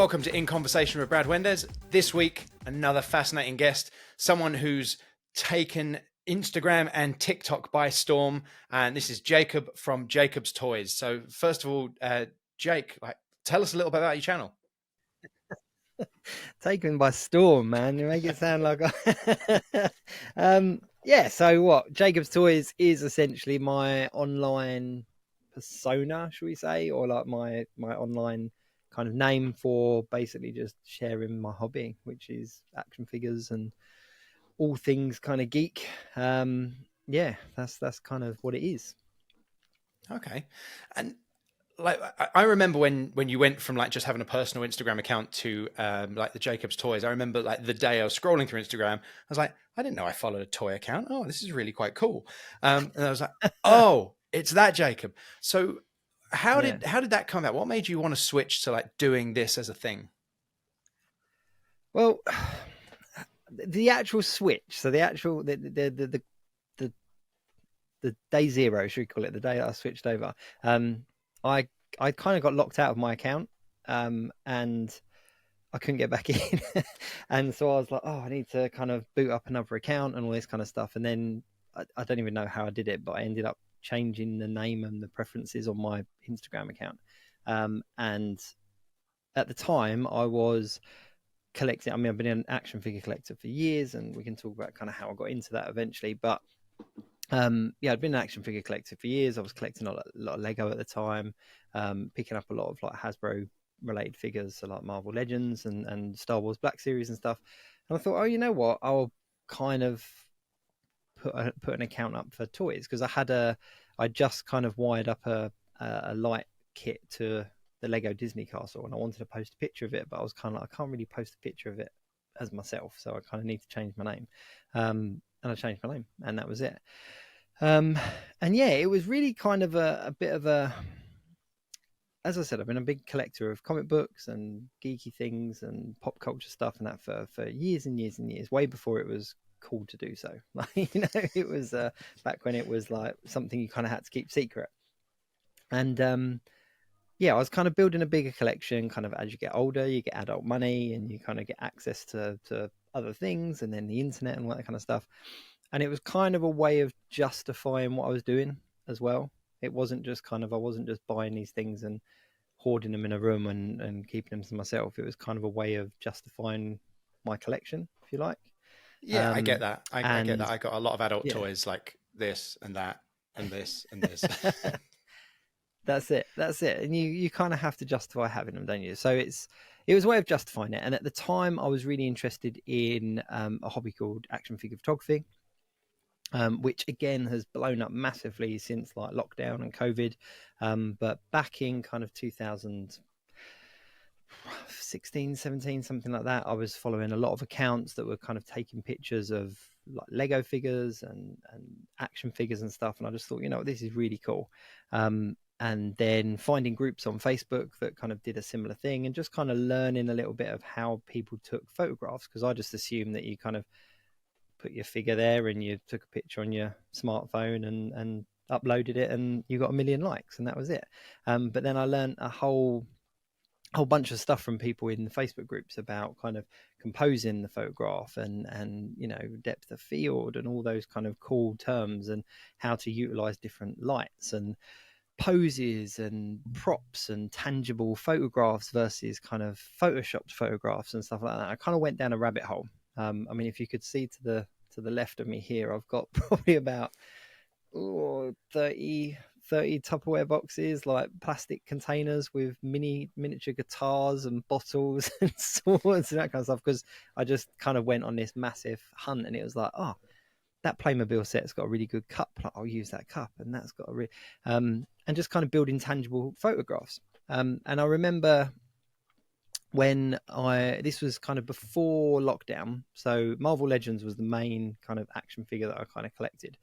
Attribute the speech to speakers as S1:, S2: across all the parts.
S1: welcome to In Conversation with Brad Wendes. This week, another fascinating guest, someone who's taken Instagram and TikTok by storm, and this is Jacob from jacobstoys. So first of all, Jake, tell us a little bit about your channel.
S2: Taken by storm, man. You make it sound like so what Jacob's Toys is essentially my online persona, should we say, or like my online kind of name for basically just sharing my hobby, which is action figures and all things kind of geek. That's kind of what it is.
S1: Okay. And like, I remember when you went from like just having a personal Instagram account to like the Jacob's Toys. I remember like the day I was scrolling through Instagram, I was like, I didn't know I followed a toy account. Oh, this is really quite cool. And I was like, oh, it's that Jacob. So how did that come about? What made you want to switch to like doing this as a thing?
S2: Well, the actual switch. So the actual the day zero, should we call it, the day that I switched over. I kind of got locked out of my account, and I couldn't get back in. And so I was like, oh, I need to kind of boot up another account and all this kind of stuff. And then I don't even know how I did it, but I ended up changing the name and the preferences on my Instagram account. And at the time I was collecting, I've been an action figure collector for years, and we can talk about kind of how I got into that eventually. But I'd been an action figure collector for years. I was collecting a lot of Lego at the time, picking up a lot of like Hasbro related figures, so like Marvel Legends and Star Wars Black Series and stuff. And I thought, oh, you know what? I'll kind of put an account up for toys, because I just kind of wired up a light kit to the Lego Disney Castle, and I wanted to post a picture of it, but I was kind of like, I can't really post a picture of it as myself, so I kind of need to change my name. And I changed my name, and that was it. And yeah, it was really kind of a bit of a, as I said, I've been a big collector of comic books and geeky things and pop culture stuff and that for years and years and years, way before it was cool to do so. Like, it was back when it was like something you kind of had to keep secret. And I was kind of building a bigger collection. Kind of as you get older, you get adult money and you kind of get access to other things, and then the internet and all that kind of stuff. And it was kind of a way of justifying what I was doing as well. It wasn't just I wasn't just buying these things and hoarding them in a room and keeping them to myself. It was kind of a way of justifying my collection, if you like.
S1: Yeah, I get that. I get that. I got a lot of adult toys like this and that and this and this.
S2: That's it. And you kind of have to justify having them, don't you? So it was a way of justifying it. And at the time I was really interested in a hobby called action figure photography. Which again has blown up massively since like lockdown and COVID. But back in kind of 2016, 17, something like that, I was following a lot of accounts that were kind of taking pictures of like Lego figures and action figures and stuff. And I just thought, this is really cool. And then finding groups on Facebook that kind of did a similar thing, and just kind of learning a little bit of how people took photographs, because I just assumed that you kind of put your figure there and you took a picture on your smartphone and uploaded it and you got 1 million likes, and that was it. But then I learned a whole bunch of stuff from people in the Facebook groups about kind of composing the photograph and depth of field and all those kind of cool terms, and how to utilize different lights and poses and props and tangible photographs versus kind of photoshopped photographs and stuff like that. I kind of went down a rabbit hole. If you could see to the left of me here, I've got probably about 30 Tupperware boxes, like plastic containers with miniature guitars and bottles and swords and that kind of stuff, because I just kind of went on this massive hunt, and it was like, oh, that Playmobil set's got a really good cup, I'll use that cup, and that's got a and just kind of building tangible photographs. And I remember when this was kind of before lockdown, so Marvel Legends was the main kind of action figure that I kind of collected,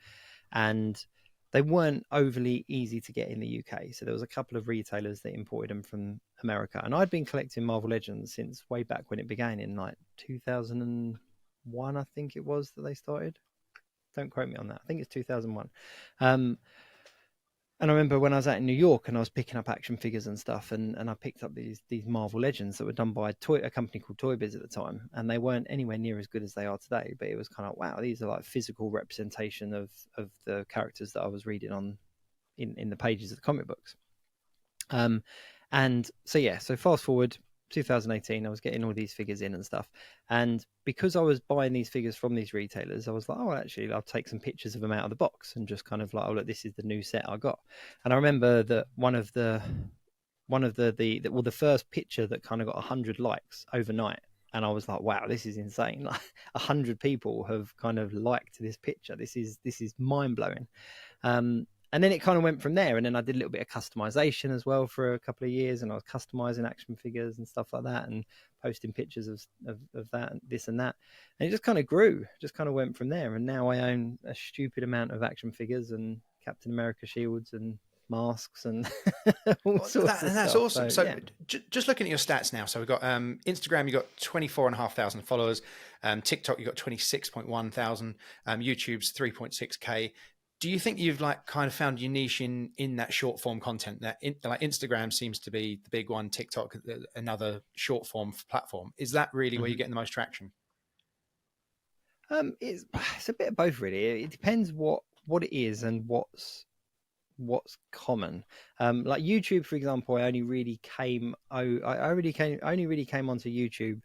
S2: and they weren't overly easy to get in the UK. So there was a couple of retailers that imported them from America, and I'd been collecting Marvel Legends since way back when it began in like 2001, I think it was that they started. Don't quote me on that. I think it's 2001. And I remember when I was out in New York and I was picking up action figures and stuff, and I picked up these Marvel Legends that were done by a company called Toy Biz at the time, and they weren't anywhere near as good as they are today. But it was kind of, wow, these are like physical representation of the characters that I was reading on in the pages of the comic books. And so yeah, so fast forward 2018, I was getting all these figures in and stuff, and because I was buying these figures from these retailers, I was like, oh, actually, I'll take some pictures of them out of the box and just kind of like, oh, look, this is the new set I got. And I remember that one of the first picture that kind of got 100 likes overnight, and I was like, wow, this is insane. Like 100 people have kind of liked this picture. This is mind blowing. And then it kind of went from there. And then I did a little bit of customization as well for a couple of years, and I was customizing action figures and stuff like that, and posting pictures of that and this and that. And it just kind of grew, just kind of went from there. And now I own a stupid amount of action figures and Captain America shields and masks and all sorts of
S1: that's
S2: stuff.
S1: awesome. So yeah. Just looking at your stats now. So we've got Instagram, you got 24,500 followers. TikTok, you got 26.1 thousand. YouTube's 3.6K. Do you think you've like kind of found your niche in that short form content? That like Instagram seems to be the big one, TikTok another short form platform. Is that really where you're getting the most traction?
S2: It's a bit of both, really. It depends what it is and what's common. Like YouTube, for example, I only really came onto YouTube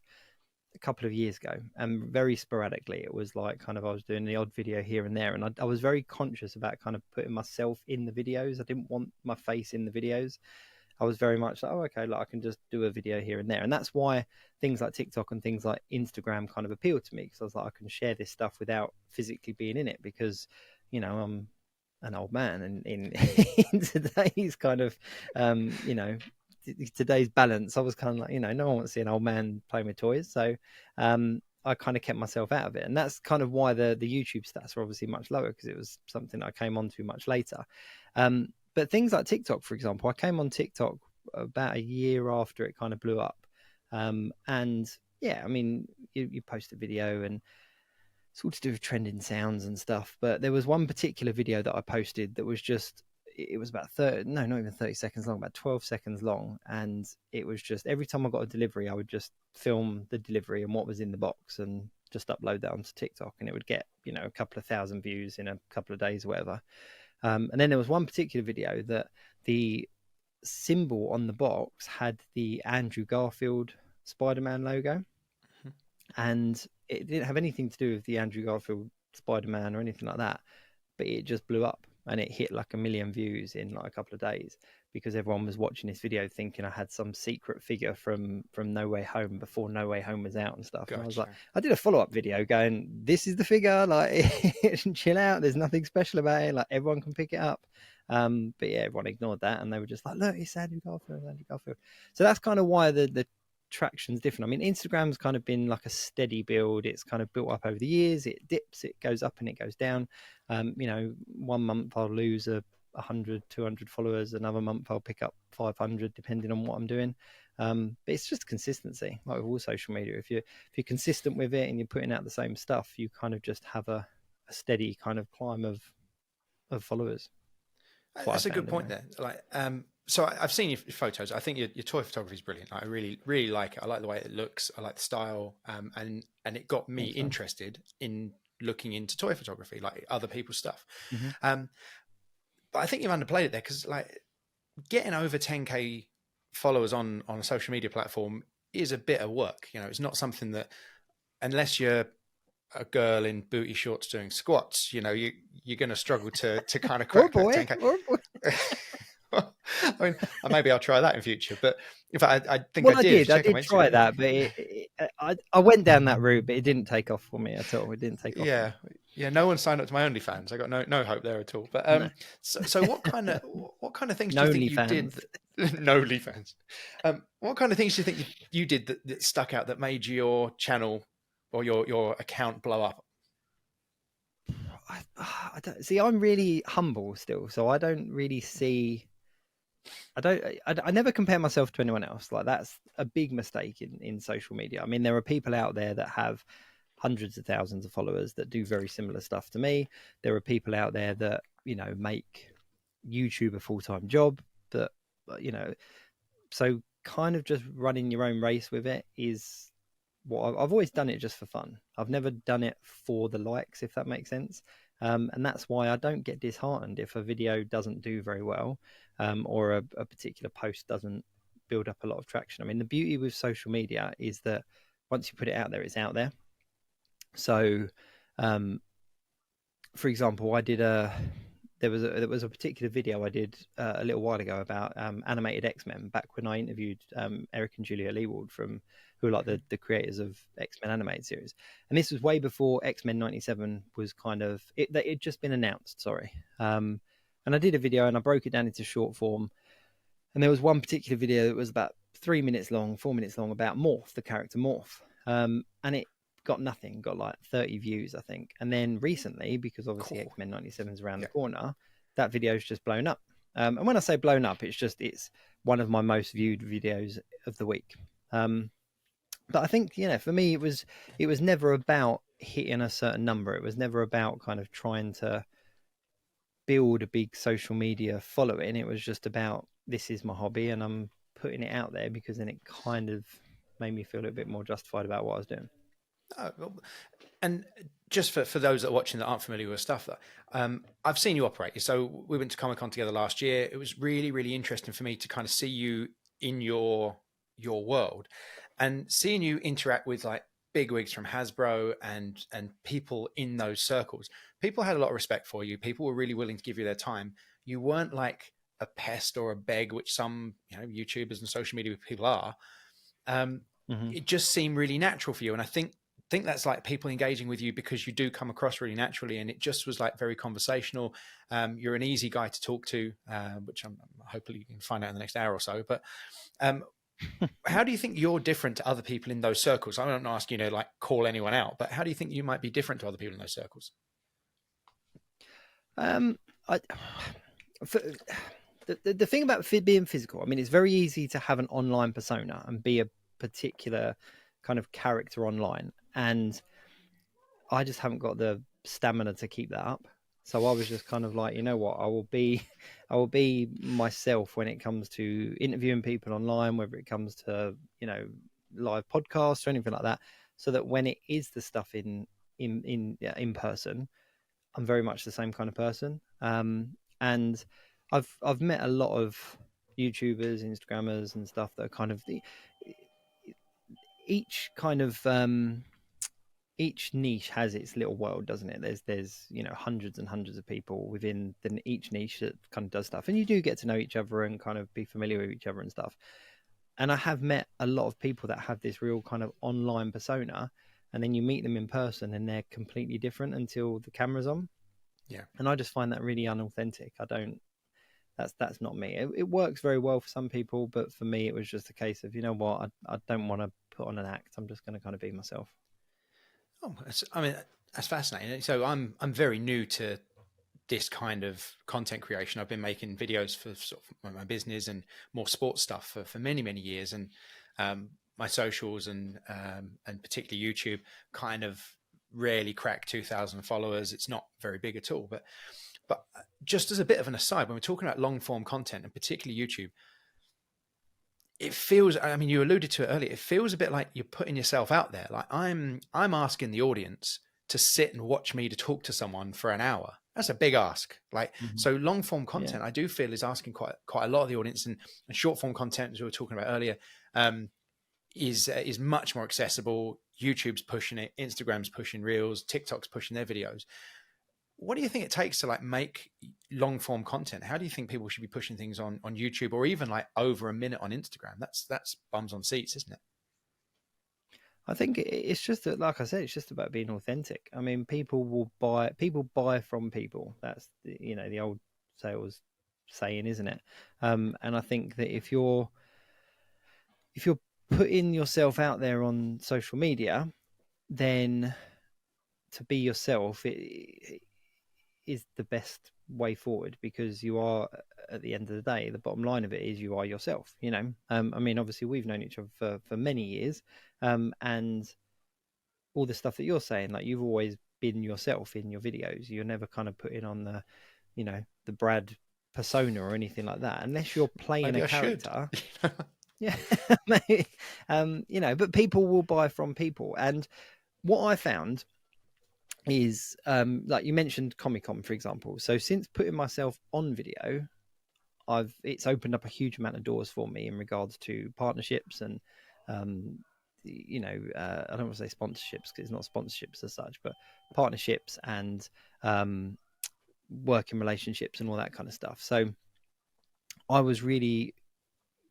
S2: a couple of years ago, and very sporadically. It was like kind of I was doing the odd video here and there, and I was very conscious about kind of putting myself in the videos. I didn't want my face in the videos. I was very much like, oh, okay, like I can just do a video here and there. And that's why things like TikTok and things like Instagram kind of appealed to me, because I was like, I can share this stuff without physically being in it, because, you know, I'm an old man, and in today's kind of, you know, today's balance, I was kind of like, you know, no one wants to see an old man playing with toys. So I kind of kept myself out of it. And that's kind of why the YouTube stats are obviously much lower, because it was something I came onto much later. But things like TikTok, for example, I came on TikTok about a year after it kind of blew up. And yeah, I mean, you post a video and it's all to do with trending sounds and stuff. But there was one particular video that I posted that was just, it was about 30, no, not even 30 seconds long, about 12 seconds long. And it was just, every time I got a delivery, I would just film the delivery and what was in the box and just upload that onto TikTok. And it would get, you know, a couple of thousand views in a couple of days or whatever. And then there was one particular video that the symbol on the box had the Andrew Garfield Spider-Man logo. Mm-hmm. And it didn't have anything to do with the Andrew Garfield Spider-Man or anything like that. But it just blew up. And it hit like 1 million views in like a couple of days, because everyone was watching this video thinking I had some secret figure from No Way Home before No Way Home was out and stuff. Gotcha. And I was like, I did a follow-up video going, this is the figure, like chill out, there's nothing special about it, like everyone can pick it up. But yeah, everyone ignored that, and they were just like, look, it's Andrew Garfield. So that's kind of why the traction's different. I mean, Instagram's kind of been like a steady build. It's kind of built up over the years. It dips, it goes up and it goes down. You know, 1 month I'll lose 100, 200 followers. Another month I'll pick up 500, depending on what I'm doing. But it's just consistency, like with all social media. If you're consistent with it and you're putting out the same stuff, you kind of just have a steady kind of climb of followers.
S1: That's a good point there. Like, so I've seen your photos. I think your toy photography is brilliant. I really, really like it. I like the way it looks. I like the style. And it got me interested in looking into toy photography, like other people's stuff. Mm-hmm. But I think you've underplayed it there, because like getting over 10K followers on a social media platform is a bit of work. You know, it's not something that, unless you're a girl in booty shorts doing squats, you know, you're going to struggle to kind of crack that 10K. I mean, maybe I'll try that in future. But in fact, I think I did
S2: try that, but I went down that route, but it didn't take off for me at all. It didn't take off.
S1: Yeah. No one signed up to my OnlyFans. I got no hope there at all. But no. So what kind of things do you think you did? No OnlyFans. What kind of things do you think you did that stuck out, that made your channel or your account blow up?
S2: I don't see. I'm really humble still, so I don't really see. I never compare myself to anyone else. Like, that's a big mistake in social media. I mean, there are people out there that have hundreds of thousands of followers that do very similar stuff to me. There are people out there that, you know, make YouTube a full-time job, but you know, so kind of just running your own race with it is what I've always done it just for fun. I've never done it for the likes, if that makes sense. And that's why I don't get disheartened if a video doesn't do very well, or a particular post doesn't build up a lot of traction. I mean, the beauty with social media is that once you put it out there, it's out there. So, for example, there was a particular video I did a little while ago about animated X-Men, back when I interviewed Eric and Julia Leewald, who are like the creators of X-Men animated series. And this was way before X-Men 97 was it'd just been announced, sorry. And I did a video and I broke it down into short form. And there was one particular video that was about 4 minutes long, about Morph, the character Morph. And it got nothing, got like 30 views, I think. And then recently, because obviously
S1: Cool.
S2: X-Men 97 is around the corner, that video's just blown up. And when I say blown up, it's one of my most viewed videos of the week. But I think, for me, it was never about hitting a certain number. It was never about kind of trying to build a big social media following. It was just about, this is my hobby and I'm putting it out there, because then it kind of made me feel a bit more justified about what I was doing.
S1: And just for those that are watching that aren't familiar with stuff, I've seen you operate. So we went to Comic-Con together last year. It was really, really interesting for me to kind of see you in your world, and seeing you interact with like bigwigs from Hasbro and people in those circles. People had a lot of respect for you. People were really willing to give you their time. You weren't like a pest or a beg, which some YouTubers and social media people are. It just seemed really natural for you, and I think that's like people engaging with you because you do come across really naturally, and it just was like very conversational. You're an easy guy to talk to, which I'm hopefully you can find out in the next hour or so. But how do you think you're different to other people in those circles? I don't ask you to like call anyone out, but how do you think you might be different to other people in those circles?
S2: The thing about being physical, I mean, it's very easy to have an online persona and be a particular kind of character online, and I just haven't got the stamina to keep that up. So I was just kind of like, you know what, I will be myself when it comes to interviewing people online, whether it comes to live podcasts or anything like that, so that when it is the stuff in person, I'm very much the same kind of person. And I've met a lot of YouTubers, Instagrammers, and stuff that are kind of each niche has its little world, doesn't it? There's hundreds and hundreds of people within each niche that kind of does stuff, and you do get to know each other and kind of be familiar with each other and stuff. And I have met a lot of people that have this real kind of online persona, and then you meet them in person and they're completely different until the camera's on.
S1: Yeah.
S2: And I just find that really unauthentic. That's not me. It works very well for some people, but for me, it was just a case of, I don't want to put on an act. I'm just going to kind of be myself.
S1: Oh, that's fascinating. So I'm very new to this kind of content creation. I've been making videos for sort of my business and more sports stuff for many, many years. And my socials and particularly YouTube kind of rarely crack 2,000 followers. It's not very big at all. But just as a bit of an aside, when we're talking about long form content and particularly YouTube, it feels, you alluded to it earlier, it feels a bit like you're putting yourself out there. Like I'm asking the audience to sit and watch me to talk to someone for an hour. That's a big ask. So long form content, I do feel is asking quite a lot of the audience, and short form content, as we were talking about earlier, is much more accessible. YouTube's pushing it, Instagram's pushing Reels, TikTok's pushing their videos. What do you think it takes to make long form content? How do you think people should be pushing things on YouTube, or even over a minute on Instagram? That's bums on seats, isn't it?
S2: I think it's just that, like I said, it's just about being authentic. I mean, people buy from people. That's the old sales saying, isn't it? And I think that if you're putting yourself out there on social media, then to be yourself it is the best way forward, because you are, at the end of the day, the bottom line of it is you are yourself. Obviously we've known each other for many years, and all the stuff that you're saying, like, you've always been yourself in your videos. You're never kind of putting on the Brad persona or anything like that, unless you're playing
S1: Maybe
S2: a
S1: I should.
S2: character. Yeah, maybe, you know, but people will buy from people. And what I found is, like you mentioned Comic-Con, for example. So since putting myself on video, it's opened up a huge amount of doors for me in regards to partnerships and, you know, I don't want to say sponsorships because it's not sponsorships as such, but partnerships and working relationships and all that kind of stuff. So I was really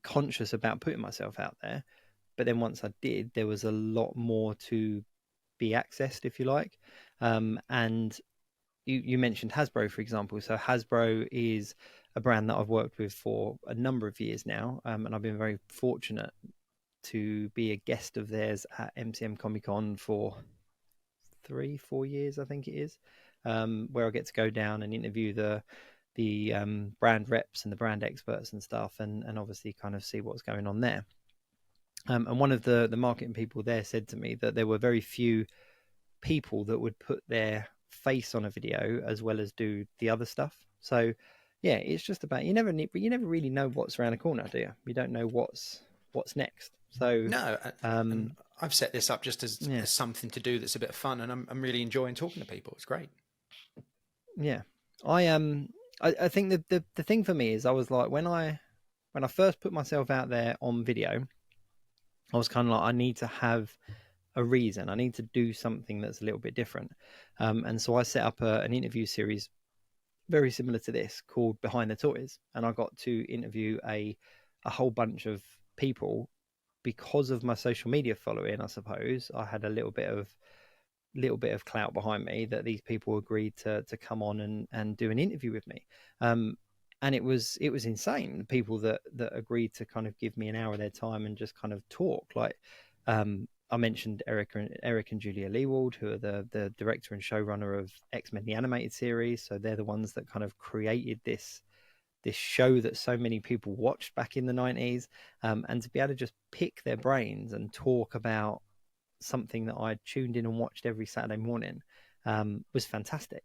S2: conscious about putting myself out there, but then once I did, there was a lot more to be accessed, if you like. And you mentioned Hasbro, for example. So Hasbro is a brand that I've worked with for a number of years now, and I've been very fortunate to be a guest of theirs at MCM Comic Con for 3-4 years, I think it is, where I get to go down and interview the brand reps and the brand experts and stuff, and obviously kind of see what's going on there. And one of the marketing people there said to me that there were very few people that would put their face on a video as well as do the other stuff. So yeah, it's just about, you never really know what's around the corner, do you? You don't know what's next. So
S1: No, and I've set this up just
S2: yeah,
S1: as something to do that's a bit of fun, and I'm really enjoying talking to people. It's great.
S2: yeah. I think the thing for me is, I was like, when I first put myself out there on video, I was kind of like, I need to have a reason. I need to do something that's a little bit different. And so I set up an interview series very similar to this called Behind the Toys. And I got to interview a whole bunch of people. Because of my social media following, I suppose I had a little bit of clout behind me that these people agreed to come on and do an interview with me. And it was insane. The people that agreed to kind of give me an hour of their time and just kind of talk. Like, I mentioned Eric and Julia Leewald, who are the director and showrunner of X-Men the Animated Series. So they're the ones that kind of created this show that so many people watched back in the 90s, and to be able to just pick their brains and talk about something that I tuned in and watched every Saturday morning was fantastic.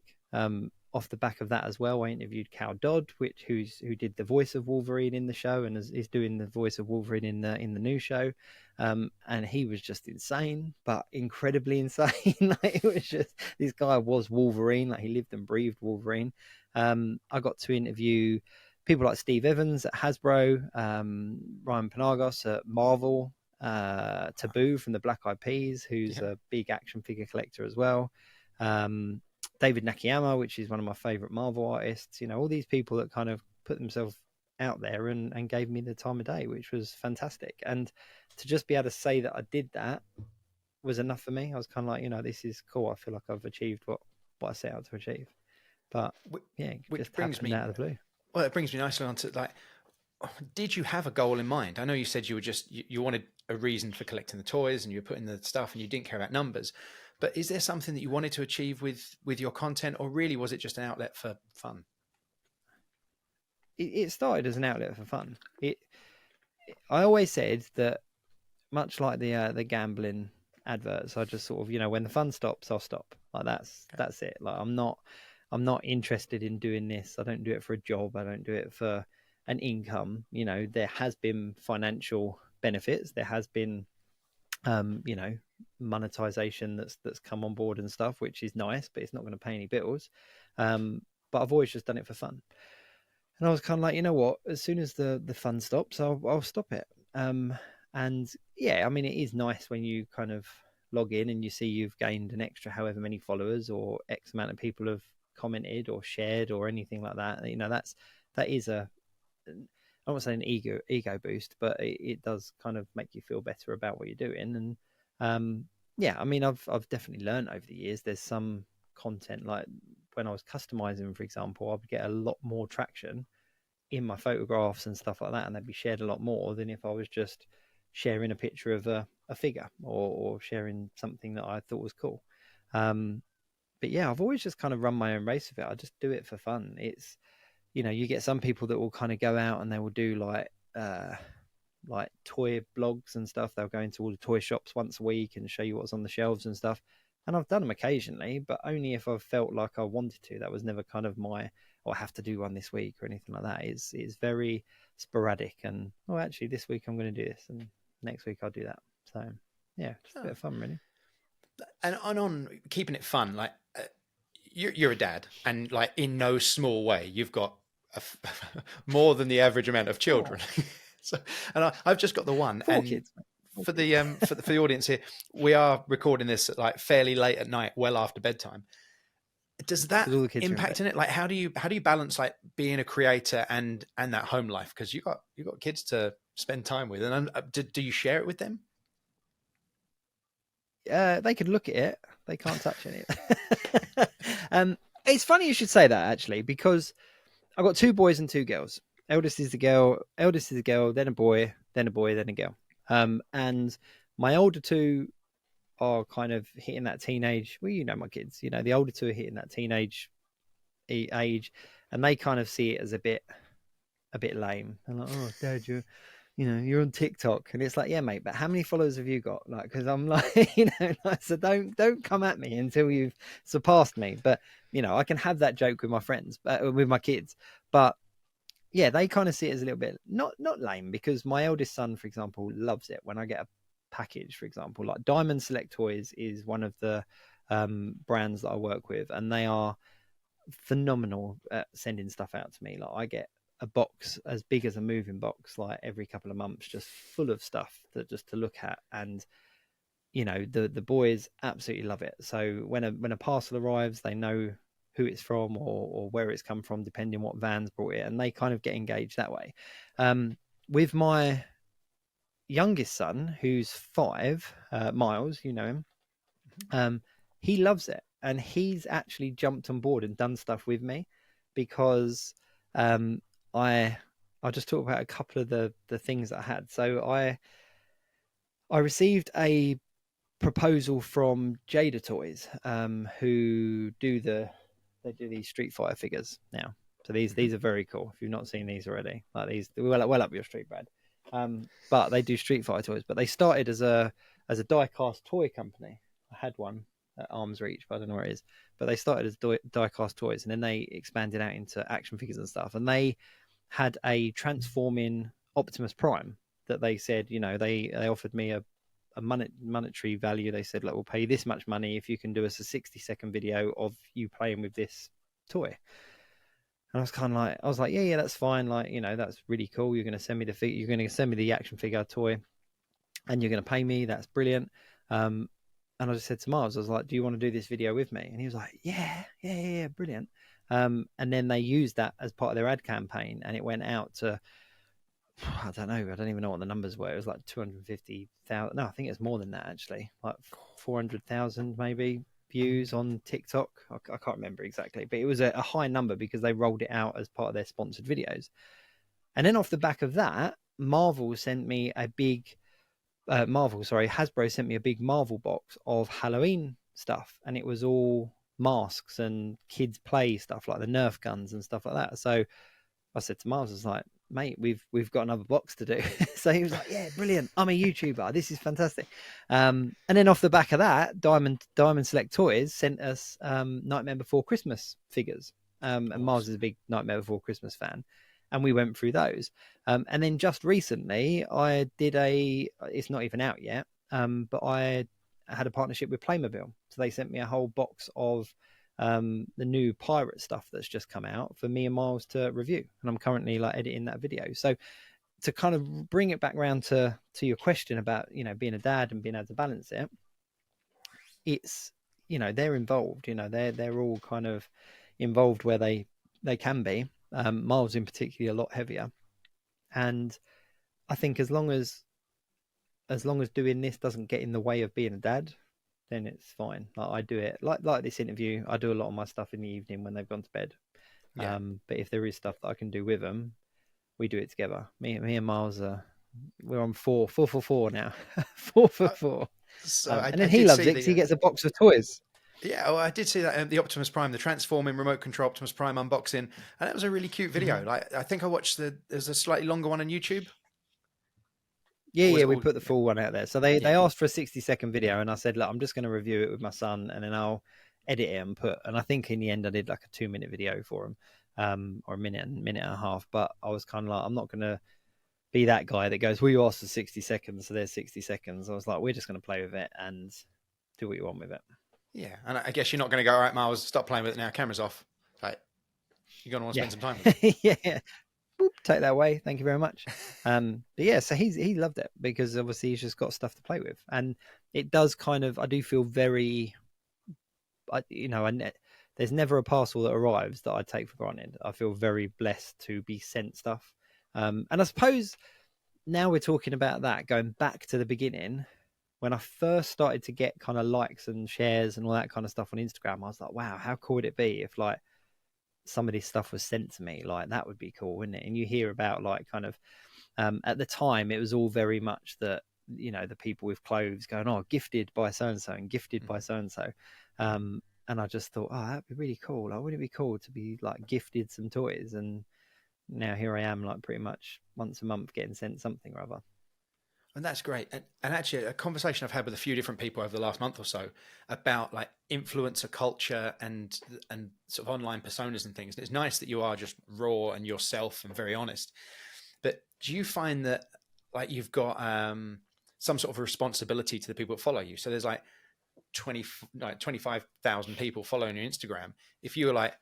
S2: Off the back of that as well, I interviewed Cal Dodd, who did the voice of Wolverine in the show and is doing the voice of Wolverine in the new show, and he was just insane, but incredibly insane. Like, it was just, this guy was Wolverine, like he lived and breathed Wolverine. I got to interview people like Steve Evans at Hasbro, Ryan Penagos at Marvel, Taboo from the Black Eyed Peas, who's a big action figure collector as well. David Nakayama, which is one of my favorite Marvel artists. You know, all these people that kind of put themselves out there and gave me the time of day, which was fantastic. And to just be able to say that I did that was enough for me. I was kind of like, you know, this is cool. I feel like I've achieved what I set out to achieve. But yeah, it just happened out of the blue.
S1: Well, it brings me nicely on to, like, did you have a goal in mind? I know you said you wanted a reason for collecting the toys and you were putting the stuff and you didn't care about numbers, but is there something that you wanted to achieve with your content, or really was it just an outlet for fun?
S2: It started as an outlet for fun. I always said that, much like the gambling adverts, I just sort of, you know, when the fun stops, I'll stop. Like, that's it. Like, I'm not interested in doing this. I don't do it for a job. I don't do it for an income. You know, there has been financial benefits. There has been, you know, monetization that's come on board and stuff, which is nice, but it's not going to pay any bills. But I've always just done it for fun. And I was kind of like, you know what? As soon as the fun stops, I'll stop it. And yeah, I mean, it is nice when you kind of log in and you see you've gained an extra however many followers, or X amount of people have commented or shared or anything like that. You know, that is I don't want to say an ego boost, but it does kind of make you feel better about what you're doing. And yeah, I mean, I've definitely learned over the years. There's some content, like when I was customizing, for example, I would get a lot more traction in my photographs and stuff like that, and they'd be shared a lot more than if I was just sharing a picture of a figure or sharing something that I thought was cool. But yeah, I've always just kind of run my own race with it. I just do it for fun. It's, you know, you get some people that will kind of go out and they will do like toy blogs and stuff. They'll go into all the toy shops once a week and show you what's on the shelves and stuff. And I've done them occasionally, but only if I've felt like I wanted to. That was never kind of my or have to do one this week or anything like that. It's very sporadic, and actually this week I'm going to do this, and next week I'll do that. So yeah, just a bit of fun, really.
S1: And on keeping it fun, like you're a dad, and like in no small way, you've got more than the average amount of children. So, and I've just got the one.
S2: 4
S1: and
S2: kids.
S1: For the for the audience here, we are recording this at like fairly late at night, well after bedtime. Does that
S2: all the kids
S1: impact in it? Like, how do you balance like being a creator and that home life? Because you got kids to spend time with, and do you share it with them?
S2: They could look at it, they can't touch it. It's funny you should say that, actually, because I've got 2 boys and 2 girls. Eldest is a girl, then a boy, then a boy, then a girl. And my older 2 are kind of hitting that teenage. Well, you know, my kids, you know, the older 2 are hitting that teenage age, and they kind of see it as a bit lame. They're like, "Oh, Dad, you're on TikTok," and it's like, "Yeah, mate, but how many followers have you got?" Like, because I'm like, like, so don't come at me until you've surpassed me. But I can have that joke with my friends, with my kids, but yeah, they kind of see it as a little bit not lame, because my eldest son, for example, loves it when I get a package. For example, like Diamond Select Toys is one of the brands that I work with, and they are phenomenal at sending stuff out to me. Like, I get a box as big as a moving box like every couple of months, just full of stuff just to look at, and the boys absolutely love it. So when a parcel arrives, they know who it's from or where it's come from, depending what van's brought it, and they kind of get engaged that way. With my youngest son, who's 5, Miles, you know him, he loves it, and he's actually jumped on board and done stuff with me, because I'll just talk about a couple of the things that I had. So I received a proposal from Jada Toys, who do these Street Fighter figures now. So these are very cool. If you've not seen these already, like these, well up your street, Brad. But they do Street Fighter toys. But they started as a die-cast toy company. I had one at arm's reach, but I don't know where it is. But they started as die-cast toys, and then they expanded out into action figures and stuff. And they had a transforming Optimus Prime that they said, they offered me a monetary value. They said, "Look, we'll pay you this much money if you can do us a 60-second video of you playing with this toy." And I was like, yeah, that's fine. Like, that's really cool. You're going to send me you're going to send me the action figure toy, and you're going to pay me. That's brilliant. And I just said to Miles, I was like, "Do you want to do this video with me?" And he was like, yeah, brilliant. And then they used that as part of their ad campaign, and it went out to, I don't know, I don't even know what the numbers were. It was like 250,000. No, I think it's more than that, actually. Like 400,000 maybe views on TikTok. I can't remember exactly, but it was a high number because they rolled it out as part of their sponsored videos. And then off the back of that, Hasbro sent me a big Marvel box of Halloween stuff, and it was all masks and kids play stuff like the Nerf guns and stuff like that. So I said to Miles, I was like, "Mate, we've got another box to do." So he was like, "Yeah, brilliant. I'm a YouTuber. This is fantastic." And then off the back of that, Diamond Select Toys sent us Nightmare Before Christmas figures. And Miles is a big Nightmare Before Christmas fan, and we went through those. And then just recently, I did it's not even out yet, but I had a partnership with Playmobil. So they sent me a whole box of the new pirate stuff that's just come out for me and Miles to review, and I'm currently editing that video. So to kind of bring it back around to your question about being a dad and being able to balance it, it's they're involved. They're all kind of involved where they can be. Miles in particular a lot heavier, and I think as long as doing this doesn't get in the way of being a dad, then it's fine. Like, I do it like this interview. I do a lot of my stuff in the evening when they've gone to bed. Yeah. But if there is stuff that I can do with them, we do it together. Me and Miles we're on 4 for 4 now. 4 for 4.
S1: So
S2: and then he loves it because he gets a box of toys.
S1: Yeah, well, I did see that the Optimus Prime, the transforming remote control Optimus Prime unboxing, and that was a really cute video. Mm-hmm. Like, I think I watched there's a slightly longer one on YouTube.
S2: Yeah, we put the full one out there. So they asked for a 60-second video, and I said, "Look, I'm just going to review it with my son, and then I'll edit it and put." And I think in the end, I did like a 2-minute video for or a minute and a half. But I was kind of like, I'm not going to be that guy that goes, well, you asked for 60 seconds, so there's 60 seconds. I was like, we're just going to play with it and do what you want with it.
S1: Yeah, and I guess you're not going to go, all right, Miles, stop playing with it now. Camera's off. Like, you're going to want to
S2: Yeah.
S1: spend some time with it.
S2: Yeah. Boop, take that away. Thank you very much. But yeah, so he loved it because obviously he's just got stuff to play with, and it does kind of. I do feel very, there's never a parcel that arrives that I take for granted. I feel very blessed to be sent stuff, and I suppose now we're talking about that, going back to the beginning. When I first started to get kind of likes and shares and all that kind of stuff on Instagram, I was like, wow, how cool would it be if like some of this stuff was sent to me? Like that would be cool, wouldn't it? And you hear about like kind of at the time it was all very much that, the people with clothes going, oh, gifted by so and so and gifted by so and so. And I just thought, oh, that'd be really cool. Like, wouldn't it be cool to be like gifted some toys? And now here I am, like pretty much once a month getting sent something or other.
S1: And that's great. And actually, a conversation I've had with a few different people over the last month or so about like influencer culture and sort of online personas and things. And it's nice that you are just raw and yourself and very honest. But do you find that like you've got some sort of responsibility to the people that follow you? So there's like 25,000 people following your Instagram. If you were like,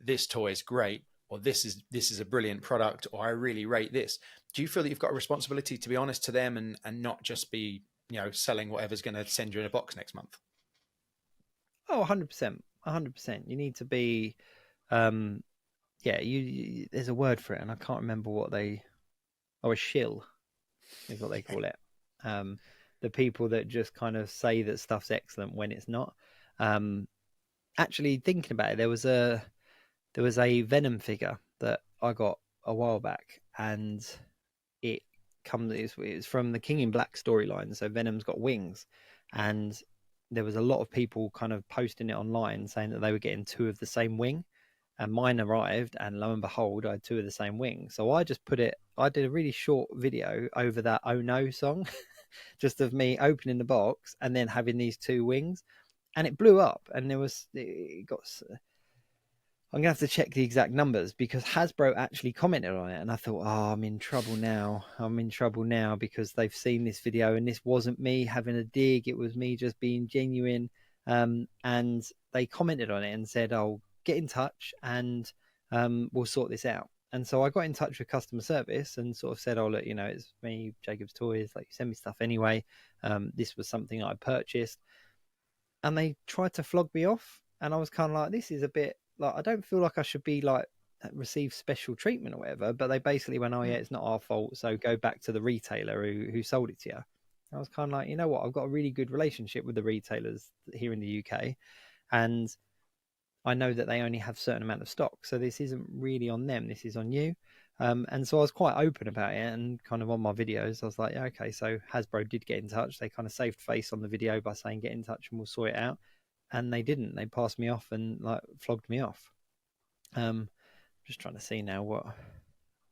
S1: this toy is great, or this is a brilliant product, or I really rate this, do you feel that you've got a responsibility to be honest to them and not just be, selling whatever's going to send you in a box next month?
S2: Oh, 100%. 100%. You need to be, there's a word for it, and I can't remember a shill is what they call it. The people that just kind of say that stuff's excellent when it's not. Actually, thinking about it, there was a Venom figure that I got a while back, and it's from the King in Black storyline. So Venom's got wings, and there was a lot of people kind of posting it online saying that they were getting two of the same wing, and mine arrived, and lo and behold, I had two of the same wing. So I just I did a really short video over that Oh No song, just of me opening the box and then having these two wings, and it blew up. And it got, I'm gonna have to check the exact numbers because Hasbro actually commented on it, and I thought, oh, I'm in trouble now. I'm in trouble now because they've seen this video, and this wasn't me having a dig. It was me just being genuine. And they commented on it and said, "Oh, get in touch, and we'll sort this out." And so I got in touch with customer service and sort of said, "Oh, look, it's me, Jacob's Toys. Like, you send me stuff anyway. This was something I purchased," and they tried to flog me off, and I was kind of like, "This is a bit." Like, I don't feel like I should be like receive special treatment or whatever, but they basically went, oh yeah, it's not our fault, so go back to the retailer who sold it to you. I was kind of like, you know what, I've got a really good relationship with the retailers here in the UK, and I know that they only have a certain amount of stock, so this isn't really on them, this is on you. And so I was quite open about it, and kind of on my videos I was like, yeah, okay, so Hasbro did get in touch. They kind of saved face on the video by saying get in touch and we'll sort it out. And they didn't. They passed me off and like flogged me off. Just trying to see now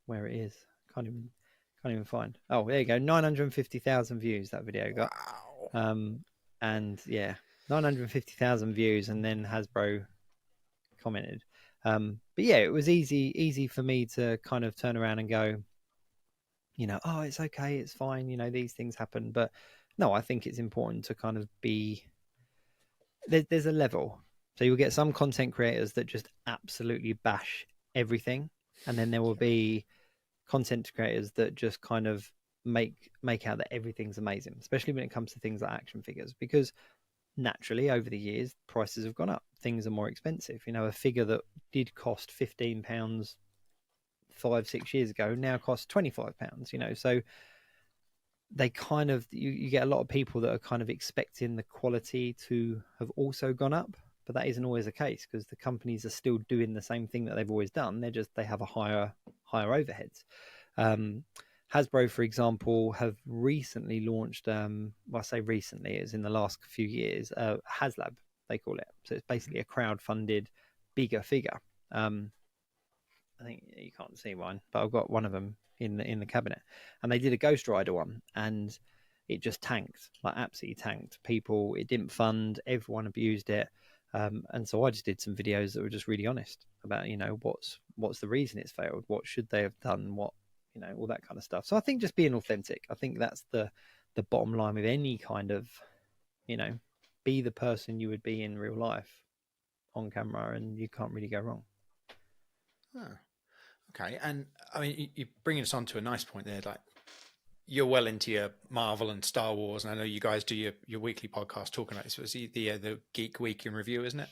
S2: where it is. Can't even find. Oh, there you go. 950,000 views that video got.
S1: Wow.
S2: And yeah, 950,000 views, and then Hasbro commented. But yeah, it was easy for me to kind of turn around and go, oh, it's okay, it's fine. These things happen. But no, I think it's important to kind of be. There's a level. So you'll get some content creators that just absolutely bash everything, and then there will be content creators that just kind of make out that everything's amazing, especially when it comes to things like action figures, because naturally over the years prices have gone up, things are more expensive. A figure that did cost £15 5-6 years ago now costs £25. So they kind of you get a lot of people that are kind of expecting the quality to have also gone up, but that isn't always the case because the companies are still doing the same thing that they've always done. They have a higher overheads. Hasbro, for example, have recently launched, well, I say recently, it's in the last few years, HasLab, they call it. So it's basically a crowd-funded bigger figure. I think you can't see one, but I've got one of them in the cabinet, and they did a Ghost Rider one, and it just tanked, like absolutely tanked. It didn't fund, everyone abused it. And so I just did some videos that were just really honest about, what's the reason it's failed, what should they have done, what, all that kind of stuff. So I think just being authentic, I think that's the bottom line with any kind of, be the person you would be in real life on camera, and you can't really go wrong.
S1: Oh, okay. And I mean, you're bringing us on to a nice point there. Like, you're well into your Marvel and Star Wars, and I know you guys do your weekly podcast talking about this. Was the Geek Week in Review, isn't it?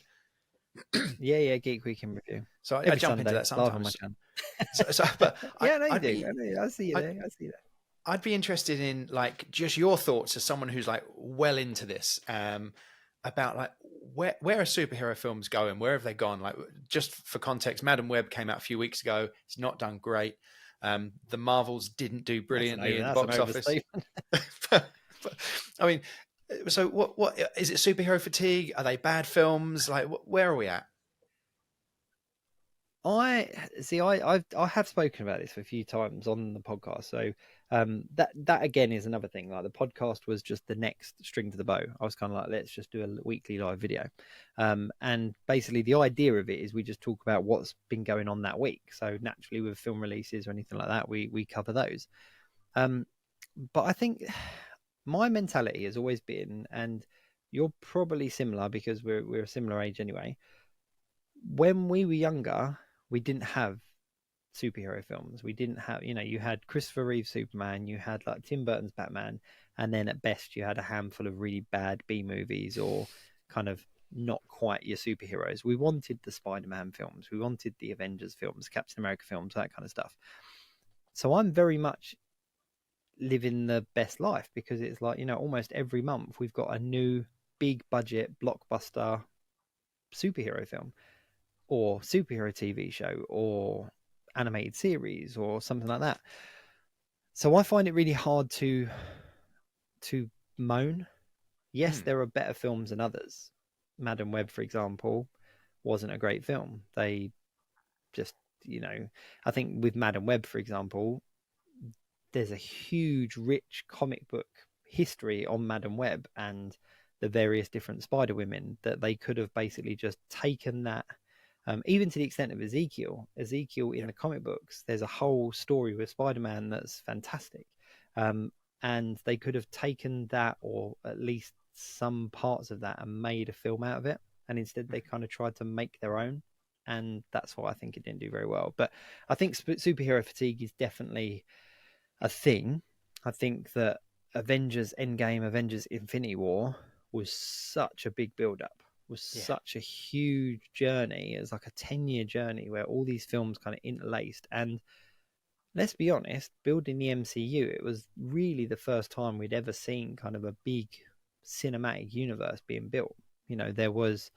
S2: Yeah, Geek Week in Review.
S1: So I jump
S2: Sunday,
S1: into that
S2: live on my
S1: sometimes.
S2: channel.
S1: But
S2: yeah, I do. I see you there. I see that.
S1: I'd be interested in like just your thoughts as someone who's like well into this, about like where are superhero films going? Where have they gone? Like, just for context, Madam Web came out a few weeks ago. It's not done great. The Marvels didn't do brilliantly in the box office. but, I mean, so what is it? Superhero fatigue? Are they bad films? Like, where are we at?
S2: I have spoken about this a few times on the podcast. So that again is another thing. Like, the podcast was just the next string to the bow. I was kind of like, let's just do a weekly live video. And basically the idea of it is we just talk about what's been going on that week. So naturally, with film releases or anything like that, we cover those. But I think my mentality has always been, and you're probably similar because we're a similar age anyway. When we were younger, we didn't have superhero films. We didn't have, you had Christopher Reeve Superman, you had like Tim Burton's Batman, and then at best you had a handful of really bad B movies or kind of not quite your superheroes. We wanted the Spider-Man films, we wanted the Avengers films, Captain America films, that kind of stuff. So I'm very much living the best life, because it's like, almost every month we've got a new big budget blockbuster superhero film or superhero TV show or animated series or something like that. So I find it really hard to moan. Yes, there are better films than others. Madam Web, for example, wasn't a great film. They just, I think with Madam Web, for example, there's a huge, rich comic book history on Madam Web and the various different Spider Women, that they could have basically just taken that. Even to the extent of Ezekiel in the comic books, there's a whole story with Spider-Man that's fantastic. And they could have taken that, or at least some parts of that, and made a film out of it. And instead they kind of tried to make their own. And that's why I think it didn't do very well. But I think superhero fatigue is definitely a thing. I think that Avengers Endgame, Avengers Infinity War was such a big build-up. Was such a huge journey. It was like a 10-year journey where all these films kind of interlaced. And let's be honest, building the MCU, it was really the first time we'd ever seen kind of a big cinematic universe being built. There was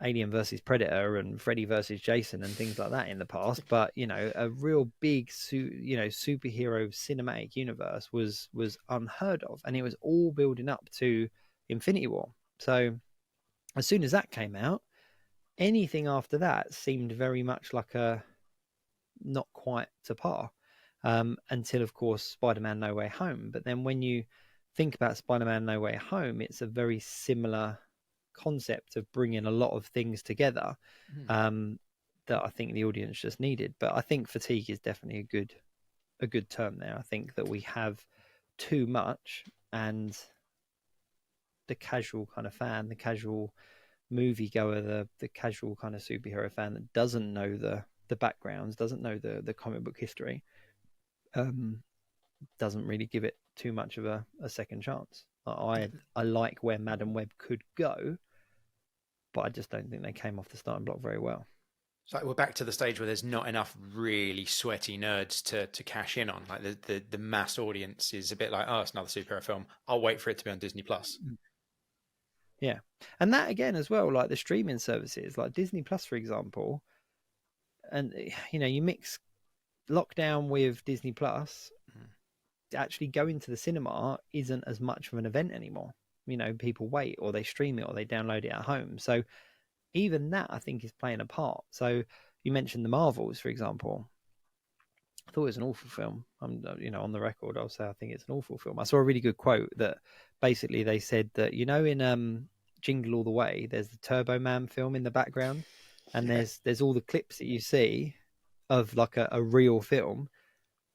S2: Alien versus Predator and Freddy versus Jason and things like that in the past, but a real big superhero cinematic universe was unheard of, and it was all building up to Infinity War. So as soon as that came out, anything after that seemed very much like a not quite to par, until, of course, Spider-Man No Way Home. But then when you think about Spider-Man No Way Home, it's a very similar concept of bringing a lot of things together that I think the audience just needed. But I think fatigue is definitely a good term there. I think that we have too much, and the casual kind of fan, the casual moviegoer, the casual kind of superhero fan that doesn't know the backgrounds, doesn't know the comic book history, doesn't really give it too much of a second chance. I like where Madam Web could go, but I just don't think they came off the starting block very well.
S1: So we're back to the stage where there's not enough really sweaty nerds to cash in on. Like the mass audience is a bit like, oh, it's another superhero film. I'll wait for it to be on Disney Plus.
S2: Yeah. And that again as well, like the streaming services, like Disney Plus, for example, and you mix lockdown with Disney Plus, actually going to the cinema isn't as much of an event anymore. People wait, or they stream it, or they download it at home. So even that, I think, is playing a part. So you mentioned the Marvels, for example. I thought it was an awful film. I'm, on the record, I'll say I think it's an awful film. I saw a really good quote that basically they said that, in Jingle All the Way, there's the Turbo Man film in the background, and
S1: Yeah.
S2: there's all the clips that you see of like a real film.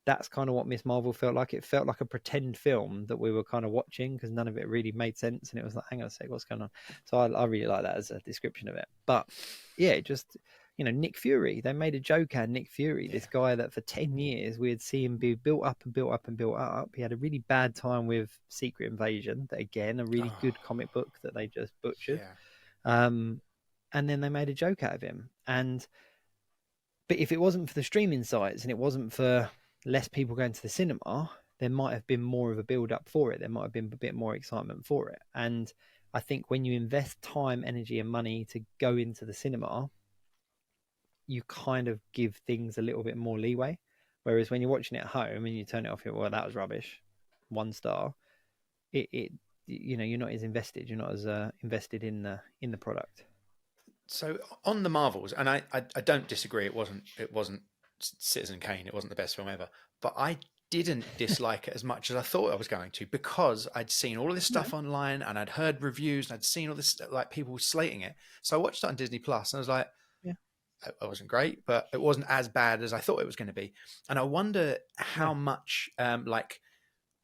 S2: That's kind of what Miss Marvel felt like. It felt like a pretend film that we were kind of watching because none of it really made sense, and it was like, hang on a sec, what's going on? So I really like that as a description of it. But yeah, it just, Nick Fury, they made a joke out Nick Fury, this guy that for 10 years we had seen him be built up and built up and built up. He had a really bad time with Secret Invasion, that again, a really
S1: Oh,
S2: good comic book that they just butchered.
S1: yeah.
S2: And then they made a joke out of him. But if it wasn't for the streaming sites and it wasn't for less people going to the cinema, there might have been more of a build up for it. There might have been a bit more excitement for it. And I think when you invest time, energy, and money to go into the cinema, you kind of give things a little bit more leeway. Whereas when you're watching it at home and you turn it off, well, that was rubbish, 1 star. You're not as invested. You're not as invested in the product.
S1: So on the Marvels, and I don't disagree. It wasn't Citizen Kane. It wasn't the best film ever, but I didn't dislike it as much as I thought I was going to, because I'd seen all of this stuff online and I'd heard reviews and I'd seen all this, like, people slating it. So I watched it on Disney Plus and I was like,
S2: Yeah.
S1: it wasn't great, but it wasn't as bad as I thought it was going to be. And I wonder how much like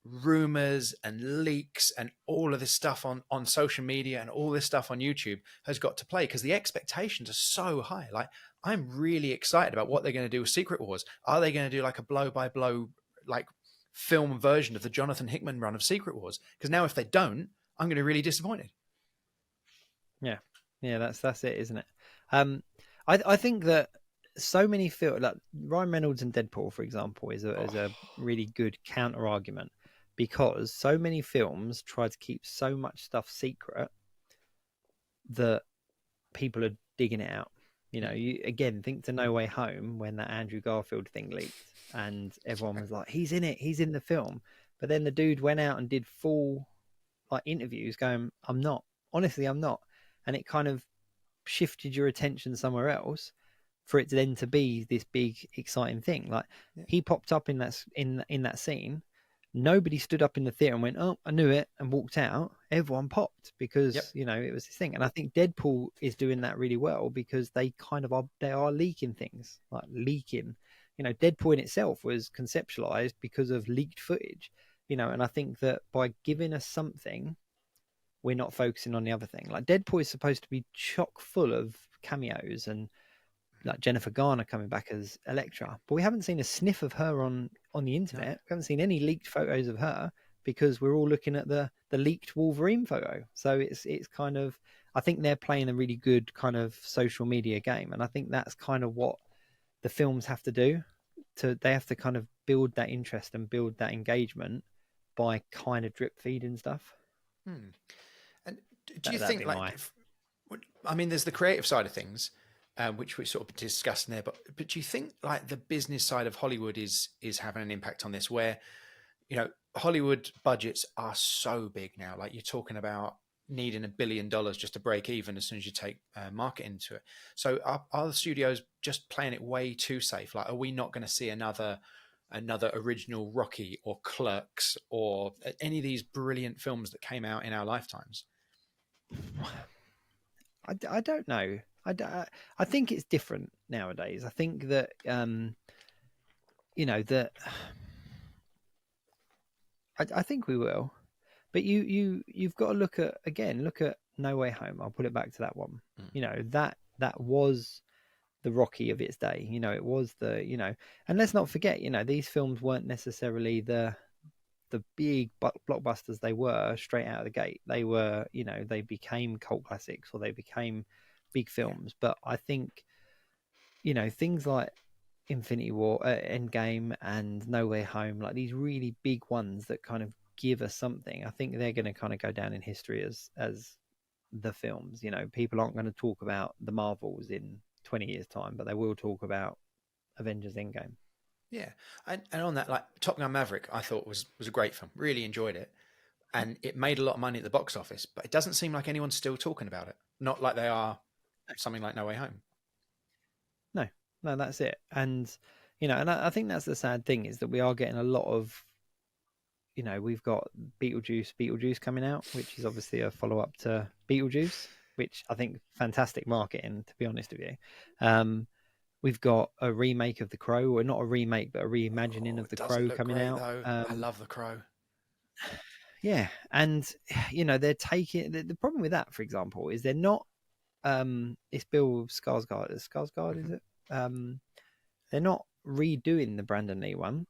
S1: rumors and leaks and all of this stuff on social media and all this stuff on YouTube has got to play, because the expectations are so high. Like, I'm really excited about what they're going to do with Secret Wars. Are they going to do like a blow by blow, like, film version of the Jonathan Hickman run of Secret Wars? Because now if they don't, I'm going to be really disappointed.
S2: Yeah, that's it, isn't it? I think that so many feel like Ryan Reynolds and Deadpool, for example, is a really good counter argument, because so many films try to keep so much stuff secret that people are digging it out. You again think to No Way Home, when that Andrew Garfield thing leaked and everyone was like, he's in it, he's in the film. But then the dude went out and did full like interviews going, I'm not. Honestly, I'm not. And it kind of shifted your attention somewhere else for it then to be this big exciting thing. Like, he popped up in that scene. Nobody stood up in the theater and went, oh, I knew it, and walked out. Everyone popped because it was this thing. And I think Deadpool is doing that really well, because they kind of are leaking things, like leaking. Deadpool in itself was conceptualized because of leaked footage. And I think that by giving us something, we're not focusing on the other thing. Like, Deadpool is supposed to be chock full of cameos and like Jennifer Garner coming back as Elektra, but we haven't seen a sniff of her on the internet. No. We haven't seen any leaked photos of her, because we're all looking at the leaked Wolverine photo. So it's kind of, I think they're playing a really good kind of social media game, and I think that's kind of what the films have to do. They have to kind of build that interest and build that engagement by kind of drip feeding stuff.
S1: And do you think, like, I mean, there's the creative side of things, which we sort of discussed in there, but do you think, like, the business side of Hollywood is having an impact on this, where, Hollywood budgets are so big now? Like, you're talking about needing $1 billion just to break even as soon as you take marketing into it. So are the studios just playing it way too safe? Like, are we not going to see another original Rocky or Clerks or any of these brilliant films that came out in our lifetimes?
S2: I don't know. I think it's different nowadays. I think that I think we will, but you've got to look at No Way Home. I'll put it back to that one. That was the Rocky of its day. It was and let's not forget, these films weren't necessarily the big blockbusters they were straight out of the gate. They were, they became cult classics, or they became big films. But I think, things like Infinity War, Endgame, and No Way Home, like these really big ones that kind of give us something, I think they're going to kind of go down in history as the films. People aren't going to talk about the Marvels in 20 years' time, but they will talk about Avengers Endgame.
S1: Yeah, and on that, like, Top Gun Maverick, I thought was a great film. Really enjoyed it, and it made a lot of money at the box office. But it doesn't seem like anyone's still talking about it. Not like they are something like No Way Home.
S2: No, that's it. And and I think that's the sad thing, is that we are getting a lot of you know, we've got Beetlejuice coming out, which is obviously a follow-up to Beetlejuice, which I think fantastic marketing, to be honest with you. We've got a remake of The Crow, or not a remake, but a reimagining of
S1: It
S2: The
S1: doesn't
S2: Crow
S1: look
S2: coming
S1: great
S2: out.
S1: though. I love The Crow.
S2: Yeah, and you know, they're taking the problem with that, for example, is they're not. It's Bill Skarsgård. Skarsgård, is it? They're not redoing the Brandon Lee one,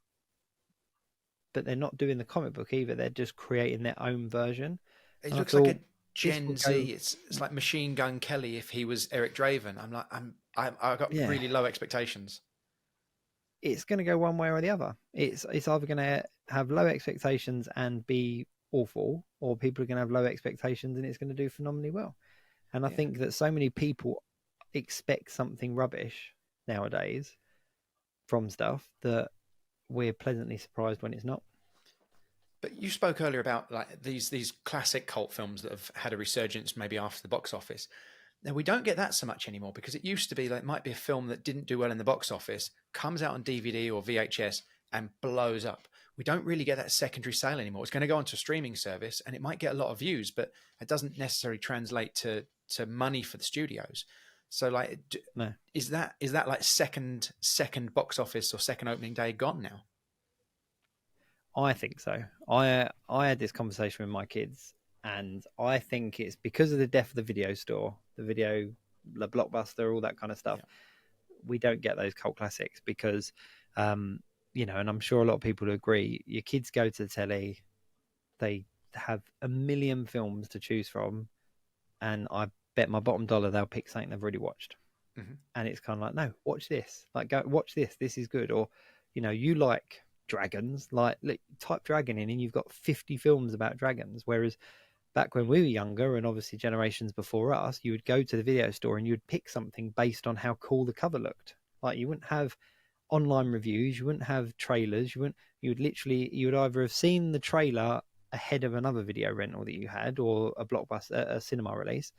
S2: but they're not doing the comic book either. They're just creating their own version.
S1: It
S2: And I
S1: looks like a
S2: thought this will
S1: Gen
S2: go.
S1: Z. It's like Machine Gun Kelly if he was Eric Draven. I got
S2: Yeah,
S1: really low expectations.
S2: it's going to go one way or the other. It's either going to have low expectations and be awful, or people are going to have low expectations and it's going to do phenomenally well. And I
S1: Yeah.
S2: think that so many people expect something rubbish nowadays from stuff that we're pleasantly surprised when it's not.
S1: But you spoke earlier about like these classic cult films that have had a resurgence maybe after the box office. Now we don't get that so much anymore because it used to be like might be a film that didn't do well in the box office, comes out on DVD or VHS and blows up. We don't really get that secondary sale anymore. It's going to go onto a streaming service and it might get a lot of views, but it doesn't necessarily translate to money for the studios. So like,
S2: No,
S1: is that like second box office or second opening day gone now?
S2: I think so. I had this conversation with my kids, and I think it's because of the death of the video store, the Blockbuster, all that kind of stuff.
S1: Yeah.
S2: We don't get those cult classics because, you know, and I'm sure a lot of people agree. Your kids go to the telly, they have a million films to choose from, and I bet my bottom dollar they'll pick something they've already watched.
S1: Mm-hmm.
S2: And it's kind of like, no, watch this. Like, go watch this. This is good. Or, you know, you like dragons. Like, look, type dragon in, and you've got 50 films about dragons. Whereas back when we were younger, and obviously generations before us, you would go to the video store and you'd pick something based on how cool the cover looked. Like, you wouldn't have online reviews, you wouldn't have trailers, you would either have seen the trailer ahead of another video rental that you had, or a blockbuster, a cinema release,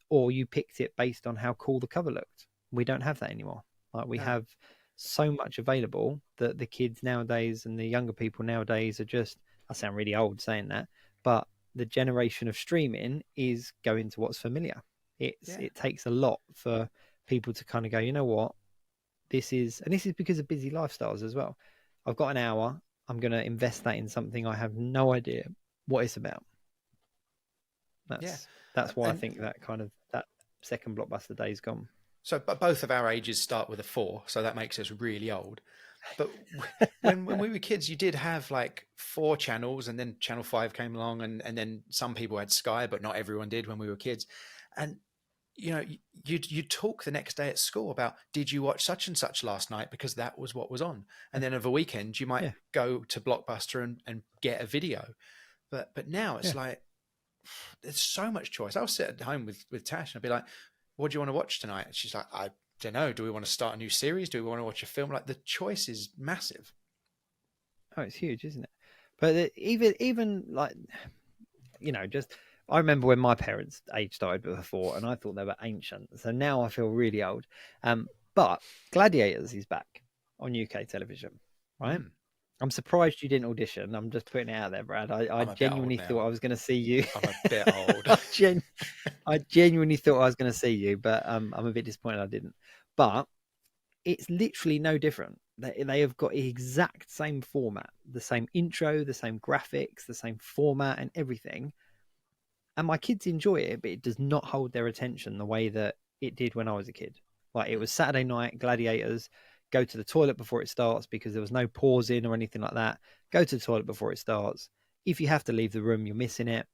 S2: or you picked it based on how cool the cover looked. We don't have that anymore. Like, we
S1: No.
S2: have so much available that the kids nowadays and the younger people nowadays are just, I sound really old saying that, but the generation of streaming is going to what's familiar. It takes a lot for people to kind of go, you know what, this is because of busy lifestyles as well. I've got an hour, I'm going to invest that in something I have no idea what it's about. That's why I think that kind of that second Blockbuster day is gone.
S1: So, but both of our ages start with a 4, so that makes us really old. But when we were kids, you did have like 4 channels, and then Channel 5 came along, and then some people had Sky, but not everyone did when we were kids. And you know, you'd talk the next day at school about, did you watch such and such last night, because that was what was on. And then over a weekend, you might go to Blockbuster and get a video. But now it's like, there's so much choice. I'll sit at home with Tash and I'll be like, what do you want to watch tonight? And she's like, I don't know. Do we want to start a new series? Do we want to watch a film? Like, the choice is massive.
S2: Oh, it's huge, isn't it? But even like, you know, just, I remember when my parents' age started before, and I thought they were ancient. So now I feel really old. But Gladiators is back on UK television, right? I'm surprised you didn't audition. I'm just putting it out there, Brad. I genuinely thought I was going to see you.
S1: I'm a bit old.
S2: I genuinely thought I was going to see you, but I'm a bit disappointed I didn't. But it's literally no different. They have got the exact same format, the same intro, the same graphics, the same format and everything. And my kids enjoy it, but it does not hold their attention the way that it did when I was a kid. Like, it was Saturday night, Gladiators, go to the toilet before it starts because there was no pausing or anything like that. Go to the toilet before it starts. If you have to leave the room, you're missing it.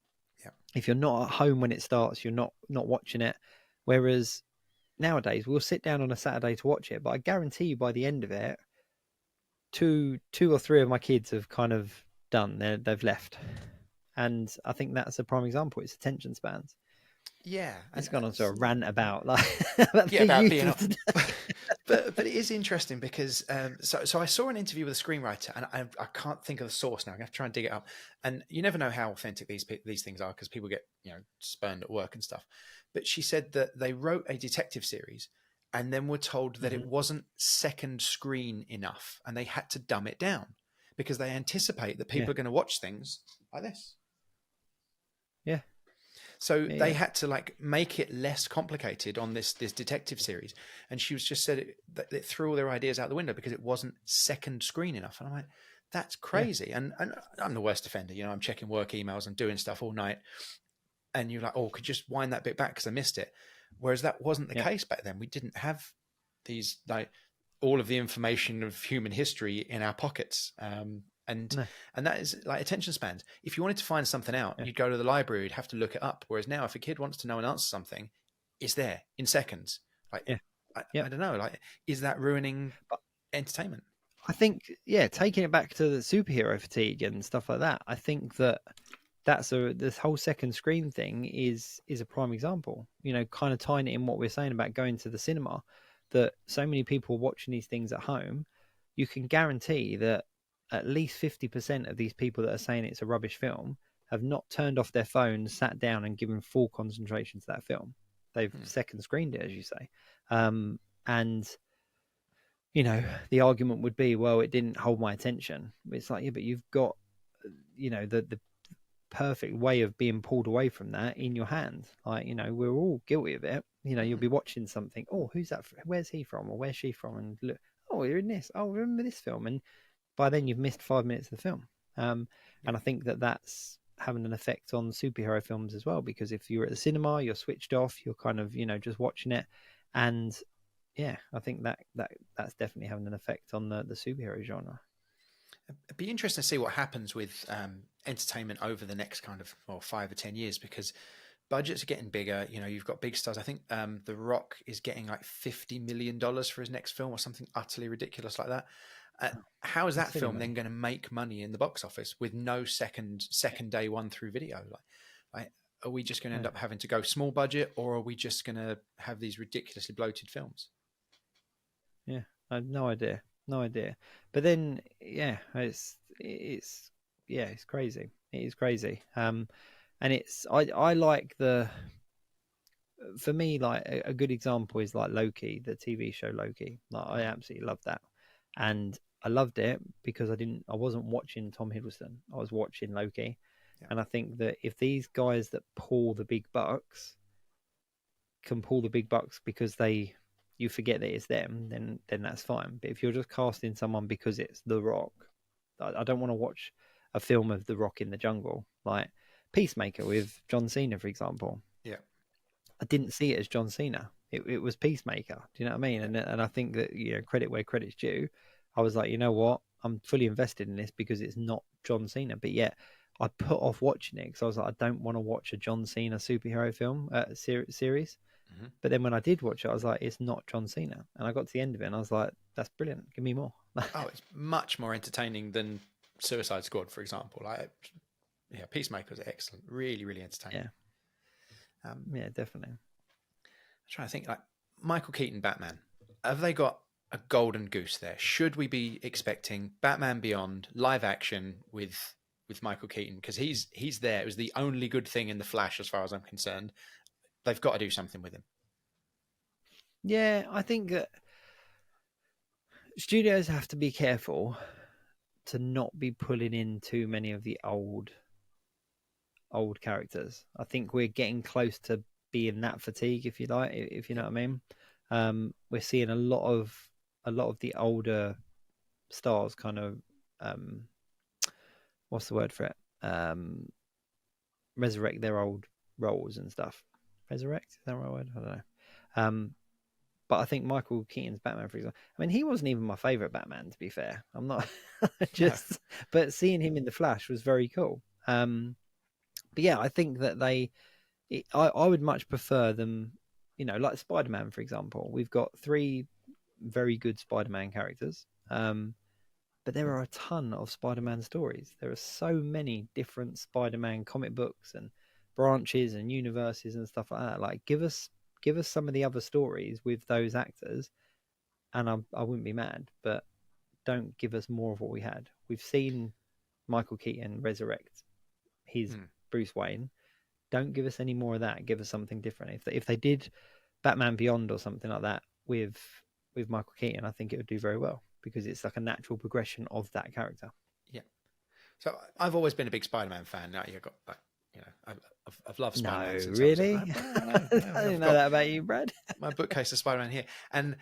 S1: Yeah.
S2: If you're not at home when it starts, you're not watching it. Whereas nowadays, we'll sit down on a Saturday to watch it, but I guarantee you by the end of it, two or three of my kids have kind of done. They've left. And I think that's a prime example. It's attention spans.
S1: Yeah,
S2: it's gone on to a rant about like
S1: about being. But it is interesting because so I saw an interview with a screenwriter, and I can't think of the source now. I'm going to try and dig it up. And you never know how authentic these things are, because people get, you know, spurned at work and stuff. But she said that they wrote a detective series and then were told that it wasn't second screen enough, and they had to dumb it down because they anticipate that people
S2: Yeah.
S1: are going to watch things like this.
S2: Yeah.
S1: So
S2: Yeah,
S1: they
S2: yeah.
S1: had to like make it less complicated on this detective series. And she was just said that it threw all their ideas out the window because it wasn't second screen enough. And I'm like, that's
S2: Yeah.
S1: crazy. And I'm the worst offender. You know, I'm checking work emails and doing stuff all night. And you're like, oh, could you just wind that bit back because I missed it. Whereas that wasn't the
S2: Yeah.
S1: case back then. We didn't have these like all of the information of human history in our pockets. And
S2: No.
S1: that is like attention spans. If you wanted to find something out,
S2: Yeah.
S1: you'd go to the library, you'd have to look it up. Whereas now, if a kid wants to know and answer something, it's there in seconds. Like,
S2: Yeah.
S1: I
S2: Yep.
S1: don't know. Like, is that ruining entertainment?
S2: I think, yeah, taking it back to the superhero fatigue and stuff like that, I think that this whole second screen thing is a prime example. You know, kind of tying it in what we're saying about going to the cinema, that so many people watching these things at home, you can guarantee that at least 50% of these people that are saying it's a rubbish film have not turned off their phones, sat down, and given full concentration to that film. They've second screened it, as you say, and you know, the argument would be, well, it didn't hold my attention. It's like, yeah, but you've got, you know, the perfect way of being pulled away from that in your hand. Like, you know, we're all guilty of it. You know, you'll be watching something. Oh, who's that? Where's he from? Or where's she from? And look, oh, you're in this. Oh, remember this film? And by then you've missed 5 minutes of the film. And I think that that's having an effect on superhero films as well, because if you're at the cinema, you're switched off, you're kind of, you know, just watching it. And yeah, I think that's definitely having an effect on the superhero genre.
S1: It'd be interesting to see what happens with entertainment over the next kind of 5 or 10 years, because budgets are getting bigger. You know, you've got big stars. I think The Rock is getting like $50 million for his next film or something utterly ridiculous like that. How is that film then going to make money in the box office with no second day one through video? Like, are we just going to end up having to go small budget, or are we just going to have these ridiculously bloated films?
S2: Yeah, I have no idea. But then, yeah, it's crazy. It is crazy. And it's I like for me, like a good example is like Loki, the TV show Loki. Like, I absolutely love that, and I loved it because I wasn't watching Tom Hiddleston. I was watching Loki, and I think that if these guys that pull the big bucks can pull the big bucks because you forget that it's them, then that's fine. But if you're just casting someone because it's The Rock, I don't want to watch a film of The Rock in the jungle, like Peacemaker with John Cena, for example.
S1: Yeah,
S2: I didn't see it as John Cena. It was Peacemaker. Do you know what I mean? And I think that, you know, credit where credit's due. I was like, you know what? I'm fully invested in this because it's not John Cena. But yet I put off watching it because I was like, I don't want to watch a John Cena superhero film series. Mm-hmm. But then when I did watch it, I was like, it's not John Cena. And I got to the end of it and I was like, that's brilliant. Give me more.
S1: Oh, it's much more entertaining than Suicide Squad, for example. Like, yeah, Peacemaker was excellent. Really, really entertaining.
S2: Yeah. Yeah, definitely.
S1: I'm trying to think, like Michael Keaton Batman. Have they got a golden goose there? Should we be expecting Batman Beyond live action with Michael Keaton? Because he's there. It was the only good thing in The Flash, as far as I'm concerned. They've got to do something with him.
S2: Yeah, I think that studios have to be careful to not be pulling in too many of the old characters. I think we're getting close to being that fatigue, if you like, if you know what I mean. We're seeing a lot of the older stars kind of what's the word for it? Resurrect their old roles and stuff. Resurrect, is that the right word? I don't know. But I think Michael Keaton's Batman, for example, I mean, he wasn't even my favorite Batman, to be fair. I'm not just, but seeing him in The Flash was very cool. But yeah, I think that I would much prefer them, you know, like Spider-Man, for example. We've got 3 very good Spider-Man characters, but there are a ton of Spider-Man stories. There are so many different Spider-Man comic books and branches and universes and stuff like that. Like, give us some of the other stories with those actors, and I wouldn't be mad. But don't give us more of what we had. We've seen Michael Keaton resurrect his Bruce Wayne. Don't give us any more of that. Give us something different. If they did Batman Beyond or something like that with Michael Keaton, I think it would do very well because it's like a natural progression of that character.
S1: So I've always been a big Spider-Man fan. Now you got like, I've loved
S2: No,
S1: Spider-Man since I was.
S2: really?
S1: I know.
S2: I didn't
S1: I've
S2: know
S1: got
S2: that about you, Brad.
S1: my bookcase of Spider-Man here, and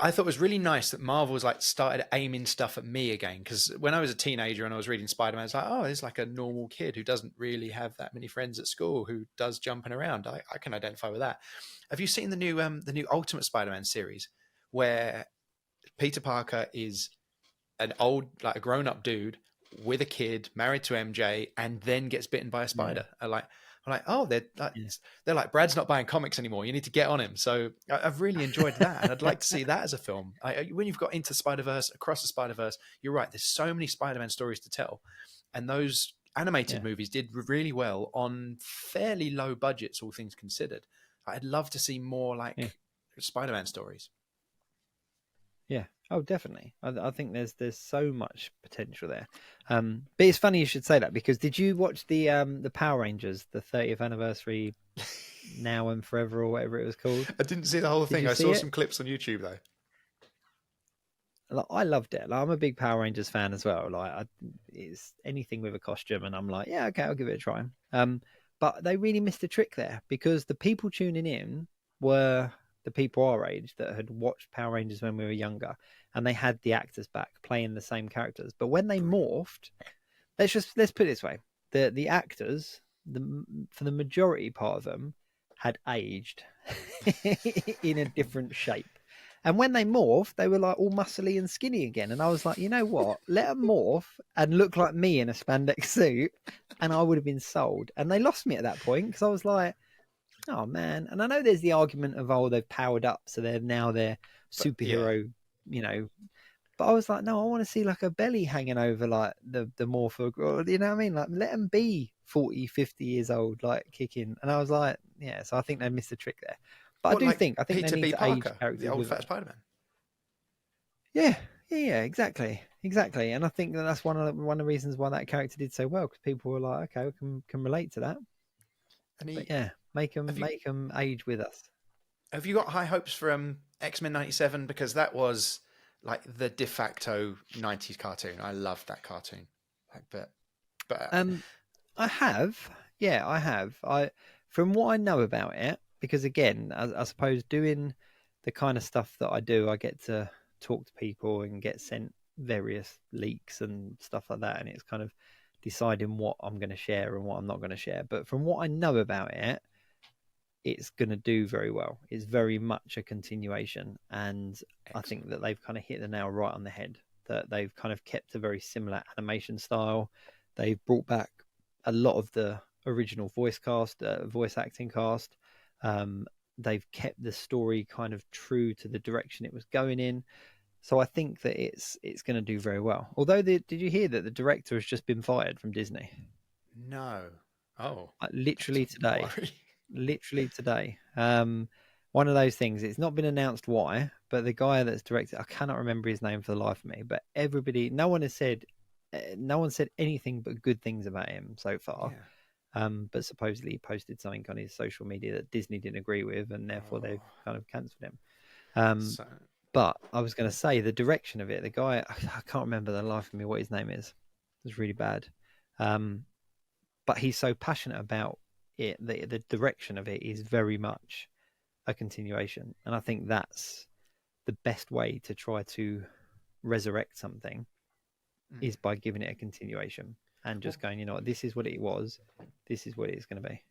S1: I thought it was really nice that Marvel's like started aiming stuff at me again. Because when I was a teenager and I was reading Spider-Man, it's like, oh, he's like a normal kid who doesn't really have that many friends at school, who does jumping around. I can identify with that. Have you seen the new Ultimate Spider-Man series where Peter Parker is an old, like a grown-up dude with a kid, married to MJ, and then gets bitten by a spider? I'm like, oh, they're like, Brad's not buying comics anymore. You need to get on him. So I've really enjoyed that, and I'd like to see that as a film. When you've got Into Spider-Verse, Across the Spider-Verse, you're right. There's so many Spider-Man stories to tell, and those animated movies did really well on fairly low budgets, all things considered. I'd love to see more like Spider-Man stories.
S2: Yeah. Oh, definitely. I think there's so much potential there. But it's funny you should say that, because did you watch the Power Rangers, the 30th anniversary Now and Forever, or whatever it was called?
S1: I didn't see the whole thing. I saw some clips on YouTube though.
S2: Like, I loved it. Like, I'm a big Power Rangers fan as well. Like, it's anything with a costume, and I'm like, yeah, okay, I'll give it a try. But they really missed a trick there, because the people tuning in were the people our age that had watched Power Rangers when we were younger, and they had the actors back playing the same characters. But when they morphed, let's put it this way: the actors, for the majority part of them, had aged in a different shape. And when they morphed, they were like all muscly and skinny again. And I was like, you know what? Let them morph and look like me in a spandex suit, and I would have been sold. And they lost me at that point, because I was like, oh man. And I know there's the argument of, oh, they've powered up, so they're superhero, But I was like, no, I want to see like a belly hanging over like the morpho, you know what I mean? Like, let them be 40, 50 years old, like kicking. And I was like, yeah, so I think they missed the trick there. But I think
S1: Peter
S2: they need
S1: B.
S2: to
S1: Parker,
S2: age characters
S1: the old
S2: with
S1: fat
S2: it.
S1: Spider-Man.
S2: Yeah, exactly. And I think that's one of the reasons why that character did so well, because people were like, okay, we can relate to that. But yeah, make them age with us.
S1: Have you got high hopes for X-Men '97? Because that was like the de facto '90s cartoon. I loved that cartoon. But
S2: I have. From what I know about it, because again, I suppose doing the kind of stuff that I do, I get to talk to people and get sent various leaks and stuff like that, and it's kind of deciding what I'm going to share and what I'm not going to share. But from what I know about it, it's going to do very well. It's very much a continuation, and excellent. I think that they've kind of hit the nail right on the head. That they've kind of kept a very similar animation style. They've brought back a lot of the original voice acting cast. They've kept the story kind of true to the direction it was going in. So I think that it's going to do very well. Although, did you hear that the director has just been fired from Disney?
S1: No. Oh.
S2: Literally today. Literally today. One of those things. It's not been announced why, but the guy that's directed, I cannot remember his name for the life of me. But no one said anything but good things about him so far. Yeah. But supposedly he posted something on his social media that Disney didn't agree with, and therefore they've kind of cancelled him. But I was going to say the direction of it. The guy, I can't remember the life of me what his name is. It was really bad. But he's so passionate about it. The direction of it is very much a continuation, and I think that's the best way to try to resurrect something is by giving it a continuation and just going, you know what, this is what it was, this is what it's going to be.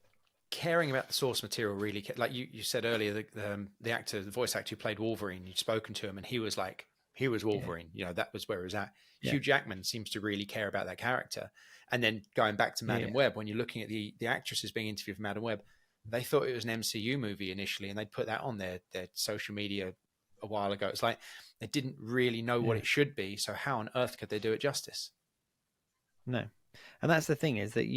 S1: Caring about the source material really, like you said earlier, the voice actor who played Wolverine, you'd spoken to him and he was Wolverine. You know, that was where he was at. Hugh Jackman seems to really care about that character. And then going back to Madam Web, when you're looking at the actresses being interviewed for Madam Web, they thought it was an MCU movie initially, and they put that on their social media a while ago. It's like they didn't really know what it should be, so how on earth could they do it justice?
S2: No. And that's the thing, is that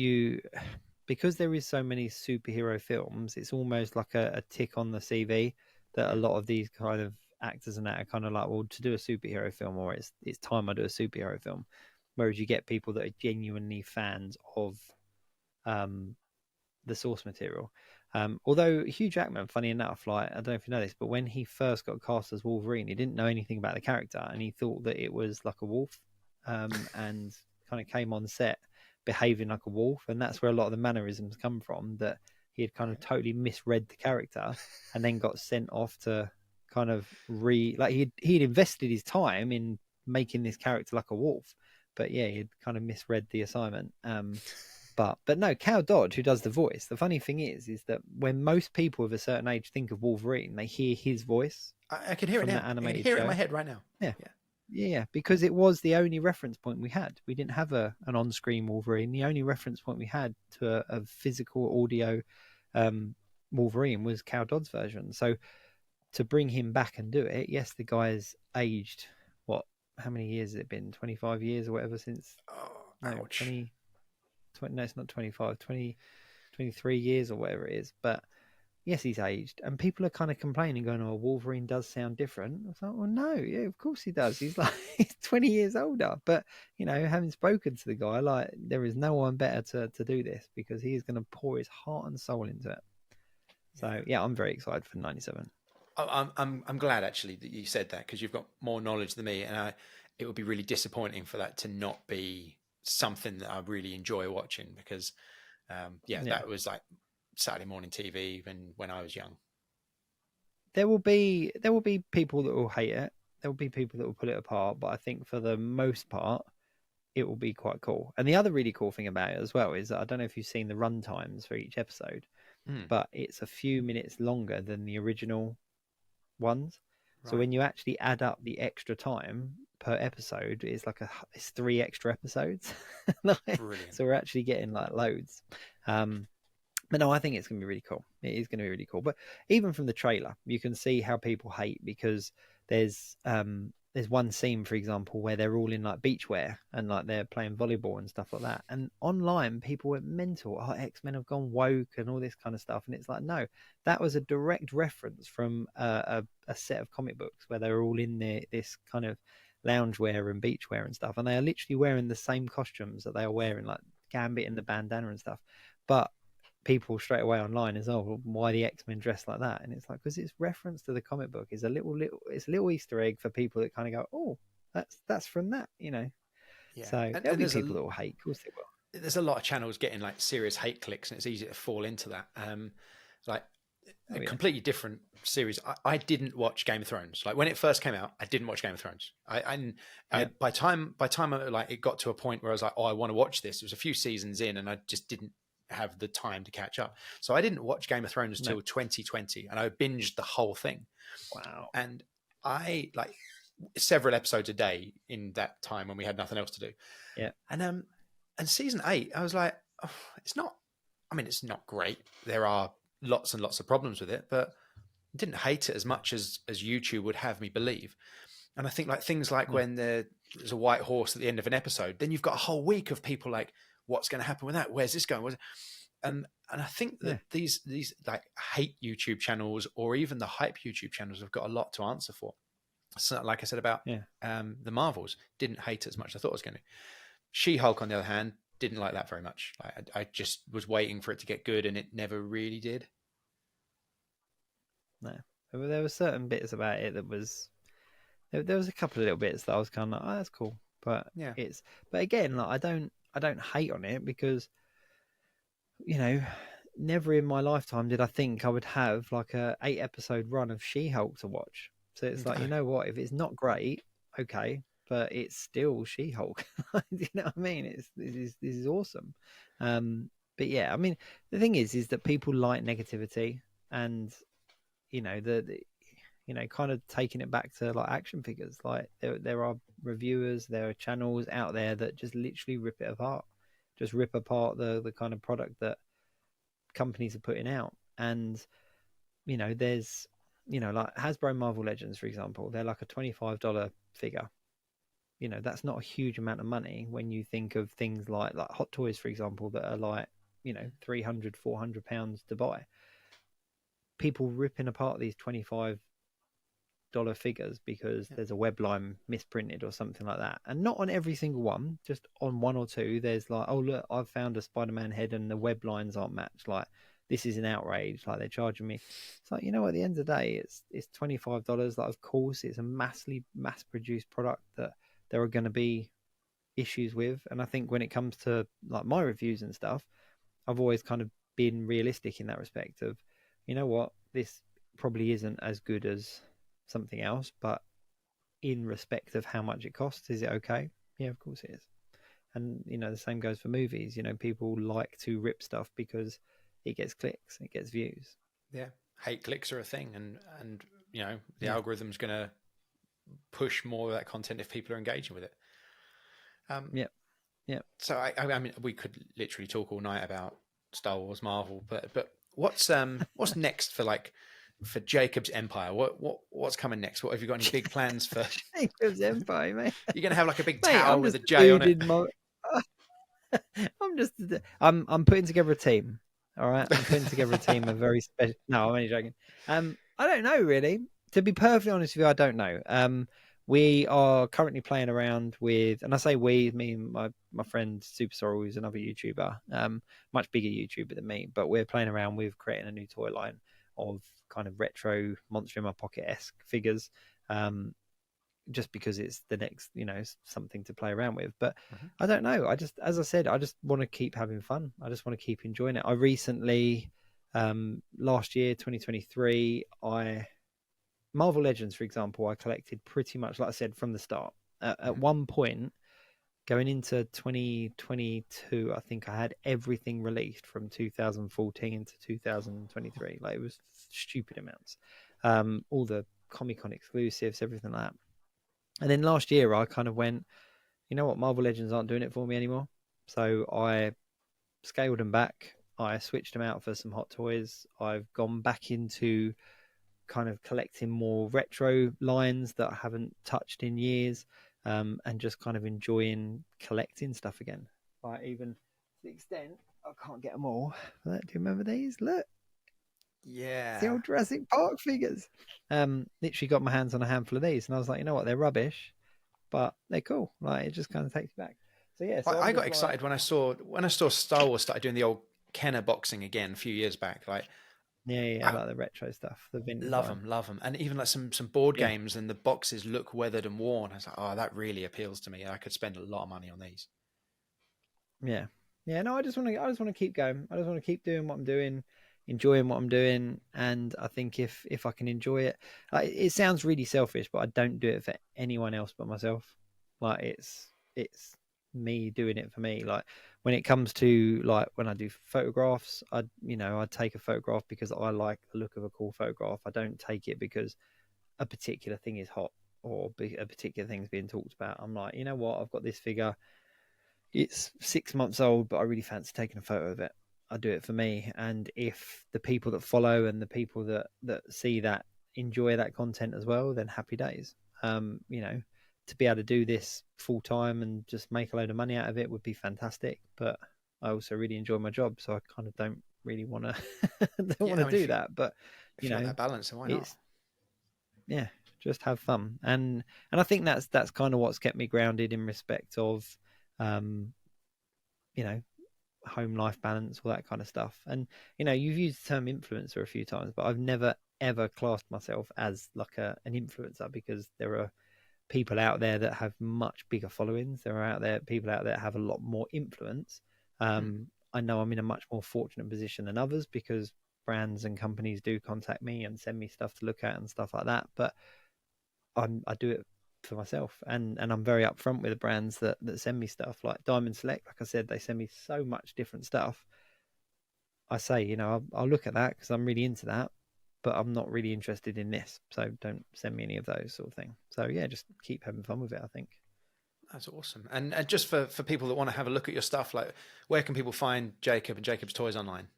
S2: because there is so many superhero films, it's almost like a tick on the CV that a lot of these kind of actors and that are kind of like, well, to do a superhero film, or it's time I do a superhero film. Whereas you get people that are genuinely fans of the source material. Although Hugh Jackman, funny enough, like, I don't know if you know this, but when he first got cast as Wolverine, he didn't know anything about the character, and he thought that it was like a wolf, and kind of came on set behaving like a wolf, and that's where a lot of the mannerisms come from. That he had kind of totally misread the character, and then got sent off to kind of he'd invested his time in making this character like a wolf, but yeah, he'd kind of misread the assignment. But no, Cal Dodge, who does the voice, the funny thing is that when most people of a certain age think of Wolverine, they hear his voice.
S1: I can hear it
S2: from
S1: now.
S2: that animated
S1: I can hear
S2: show.
S1: it in my head right now.
S2: Yeah, because it was the only reference point we had. We didn't have an on-screen Wolverine. The only reference point we had to a physical audio Wolverine was Cal Dodd's version. So to bring him back and do it, yes, the guy's aged, what, how many years has it been? 25 years or whatever since? No, 20, no, it's not 25, 20, 23 years or whatever it is. But yes, he's aged. And people are kind of complaining, going, oh, Wolverine does sound different. I was like, well, no, yeah, of course he does. He's like, he's 20 years older. But, you know, having spoken to the guy, like, there is no one better to do this, because he is going to pour his heart and soul into it. So, yeah, I'm very excited for 97.
S1: I'm glad actually that you said that, because you've got more knowledge than me, and it would be really disappointing for that to not be something that I really enjoy watching, because that was like Saturday morning TV even when I was young.
S2: There will be people that will hate it. There will be people that will pull it apart, but I think for the most part, it will be quite cool. And the other really cool thing about it as well is that I don't know if you've seen the run times for each episode, but it's a few minutes longer than the original ones. Right. So when you actually add up the extra time per episode, it's like it's 3 extra episodes.
S1: Brilliant.
S2: So we're actually getting like loads. But no, I think it's going to be really cool. It is going to be really cool. But even from the trailer, you can see how people hate, because there's one scene, for example, where they're all in like beachwear and like they're playing volleyball and stuff like that. And online, people went mental. Oh, X-Men have gone woke and all this kind of stuff. And it's like, no, that was a direct reference from a set of comic books where they were all in this kind of loungewear and beachwear and stuff. And they are literally wearing the same costumes that they are wearing, like Gambit and the bandana and stuff. But people straight away online is, oh, why the X-Men dressed like that? And it's like, because it's reference to the comic book. It's a little Easter egg for people that kind of go, oh, that's from that, you know. Yeah. So there'll be people that will hate. Of course they will.
S1: There's a lot of channels getting like serious hate clicks, and it's easy to fall into that. Completely different series. I didn't watch Game of Thrones. Like when it first came out, I didn't watch Game of Thrones. By time like it got to a point where I was like, oh, I want to watch this. It was a few seasons in, and I just didn't have the time to catch up. So I didn't watch Game of Thrones until 2020, and I binged the whole thing.
S2: Wow.
S1: And I like several episodes a day in that time when we had nothing else to do.
S2: Yeah.
S1: And season 8, I was like, oh, it's not great. There are lots and lots of problems with it, but I didn't hate it as much as YouTube would have me believe. And I think like things like when there's a white horse at the end of an episode, then you've got a whole week of people like, what's going to happen with that? Where's this going? And I think that these like hate YouTube channels, or even the hype YouTube channels, have got a lot to answer for. So like I said about the Marvels, didn't hate it as much as I thought I was going to. She-Hulk, on the other hand, didn't like that very much. I just was waiting for it to get good, and it never really did.
S2: No, there were certain bits about it that was. There was a couple of little bits that I was kind of like, oh, that's cool, but but again, like I don't hate on it, because, you know, never in my lifetime did I think I would have like a 8-episode run of She-Hulk to watch. So it's like, you know what, if it's not great, okay, but it's still She-Hulk. You know what I mean? This is awesome. But yeah, I mean, the thing is that people like negativity, and you know kind of taking it back to like action figures. Like there are reviewers, there are channels out there that just literally rip it apart, just rip apart the kind of product that companies are putting out. And you know, there's like Hasbro Marvel Legends, for example, they're like a $25 figure. You know, that's not a huge amount of money when you think of things like Hot Toys, for example, that are like, you know, £300-400 to buy. People ripping apart these $25 figures because there's a web line misprinted or something like that. And not on every single one, just on one or two, there's like, oh look, I've found a Spider-Man head and the web lines aren't matched. Like, this is an outrage. Like, they're charging me. It's like, you know, at the end of the day, it's $25. Like, of course, it's a mass produced product that there are going to be issues with. And I think when it comes to like my reviews and stuff, I've always kind of been realistic in that respect of, you know what, this probably isn't as good as something else, but in respect of how much it costs, is it okay? Yeah, of course it is. And the same goes for movies. People like to rip stuff because it gets clicks, it gets views.
S1: Yeah, hate clicks are a thing, and the
S2: Yeah.
S1: algorithm's going to push more of that content if people are engaging with it.
S2: Yeah. Yeah.
S1: So I mean, we could literally talk all night about Star Wars, Marvel, but what's next for Jacob's Empire? What's coming next? What have you got? Any big plans for
S2: Jacob's Empire, mate?
S1: You're going to have like a big
S2: Mate,
S1: tower
S2: I'm
S1: with
S2: just
S1: a
S2: a
S1: J on
S2: dude
S1: it?
S2: in my. I'm putting together a team. All right, I'm putting together a team of very special. No, I'm only joking. I don't know really. To be perfectly honest with you, I don't know. We are currently playing around with, and I say we, me and my friend Super Sorrel, who's another YouTuber, much bigger YouTuber than me, but we're playing around with creating a new toy line of kind of retro Monster in My Pocket-esque figures. Just because it's the next, something to play around with. But I don't know. As I said, I just want to keep having fun. I just want to keep enjoying it. I recently, last year, 2023, Marvel Legends, for example, I collected pretty much, like I said, from the start. At one point, going into 2022, I think I had everything released from 2014 to 2023. Like, it was stupid amounts. All the Comic-Con exclusives, everything like that. And then last year, I kind of went, you know what, Marvel Legends aren't doing it for me anymore. So I scaled them back. I switched them out for some Hot Toys. I've gone back into kind of collecting more retro lines that I haven't touched in years, and just kind of enjoying collecting stuff again. Like, even to the extent I can't get them all. Do you remember these? Look.
S1: Yeah.
S2: It's the old Jurassic Park figures. Literally got my hands on a handful of these, and I was like, you know what, they're rubbish, but they're cool. Like, it just kind of takes me back. So yeah, so
S1: I got excited when I saw Star Wars started doing the old Kenner boxing again a few years back. Like,
S2: yeah, like the retro stuff, the vintage line.
S1: Love them, and even like some board
S2: Yeah.
S1: games, and the boxes look weathered and worn. I was like, oh, that really appeals to me. I could spend a lot of money on these.
S2: Yeah. No, I just want to keep going. I just want to keep doing what I'm doing, enjoying what I'm doing, and I think if I can enjoy it, it sounds really selfish, but I don't do it for anyone else but myself. Like, it's me doing it for me. Like, when it comes to, like, when I do photographs, I take a photograph because I like the look of a cool photograph. I don't take it because a particular thing is hot or a particular thing's being talked about. I'm like, you know what, I've got this figure. It's 6 months old, but I really fancy taking a photo of it. I do it for me. And if the people that follow and the people that see that enjoy that content as well, then happy days. To be able to do this full time and just make a load of money out of it would be fantastic. But I also really enjoy my job, so I kind of don't really want to do that. But
S1: if you got that balance, then why not?
S2: Yeah, just have fun. And I think that's kind of what's kept me grounded in respect of home life balance, all that kind of stuff. And you've used the term influencer a few times, but I've never ever classed myself as like an influencer, because there are people out there that have much bigger followings. There are people out there that have a lot more influence. I know I'm in a much more fortunate position than others, because brands and companies do contact me and send me stuff to look at and stuff like that. But I do it for myself, and I'm very upfront with the brands that send me stuff. Like Diamond Select, like I said, they send me so much different stuff. I say, I'll look at that because I'm really into that, but I'm not really interested in this, so don't send me any of those sort of thing. So yeah, just keep having fun with it, I think.
S1: That's awesome. And just for people that want to have a look at your stuff, like, where can people find Jacob and Jacob's Toys online?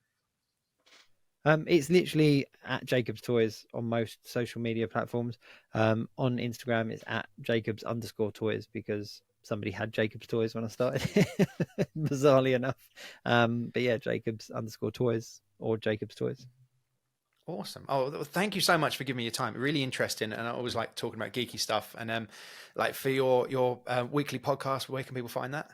S2: It's literally at Jacob's Toys on most social media platforms. On Instagram, it's at Jacobs_toys, because somebody had Jacob's Toys when I started, bizarrely enough. But yeah, Jacobs_toys or Jacob's Toys.
S1: Awesome. Oh, thank you so much for giving me your time. Really interesting, and I always like talking about geeky stuff. And like, for your weekly podcast, where can people find that?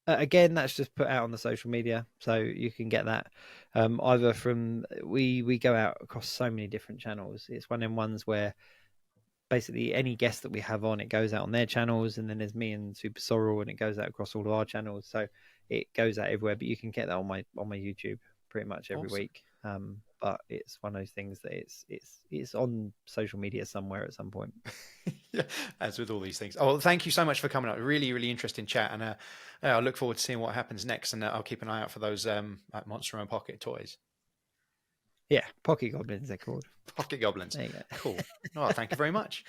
S2: Again, that's just put out on the social media, so you can get that either from we go out across so many different channels. It's one of them ones where basically any guest that we have on, it goes out on their channels, and then there's me and Super Sorrel, and it goes out across all of our channels. So it goes out everywhere. But you can get that on my YouTube pretty much every week. But it's one of those things that it's on social media somewhere at some point.
S1: Yeah, as with all these things. Oh, well, thank you so much for coming up. Really, really interesting chat, and I look forward to seeing what happens next. And I'll keep an eye out for those like Monster and Pocket toys.
S2: Yeah, Pocket Goblins they're called.
S1: Pocket Goblins.
S2: There you go.
S1: Cool. Well, thank you very much.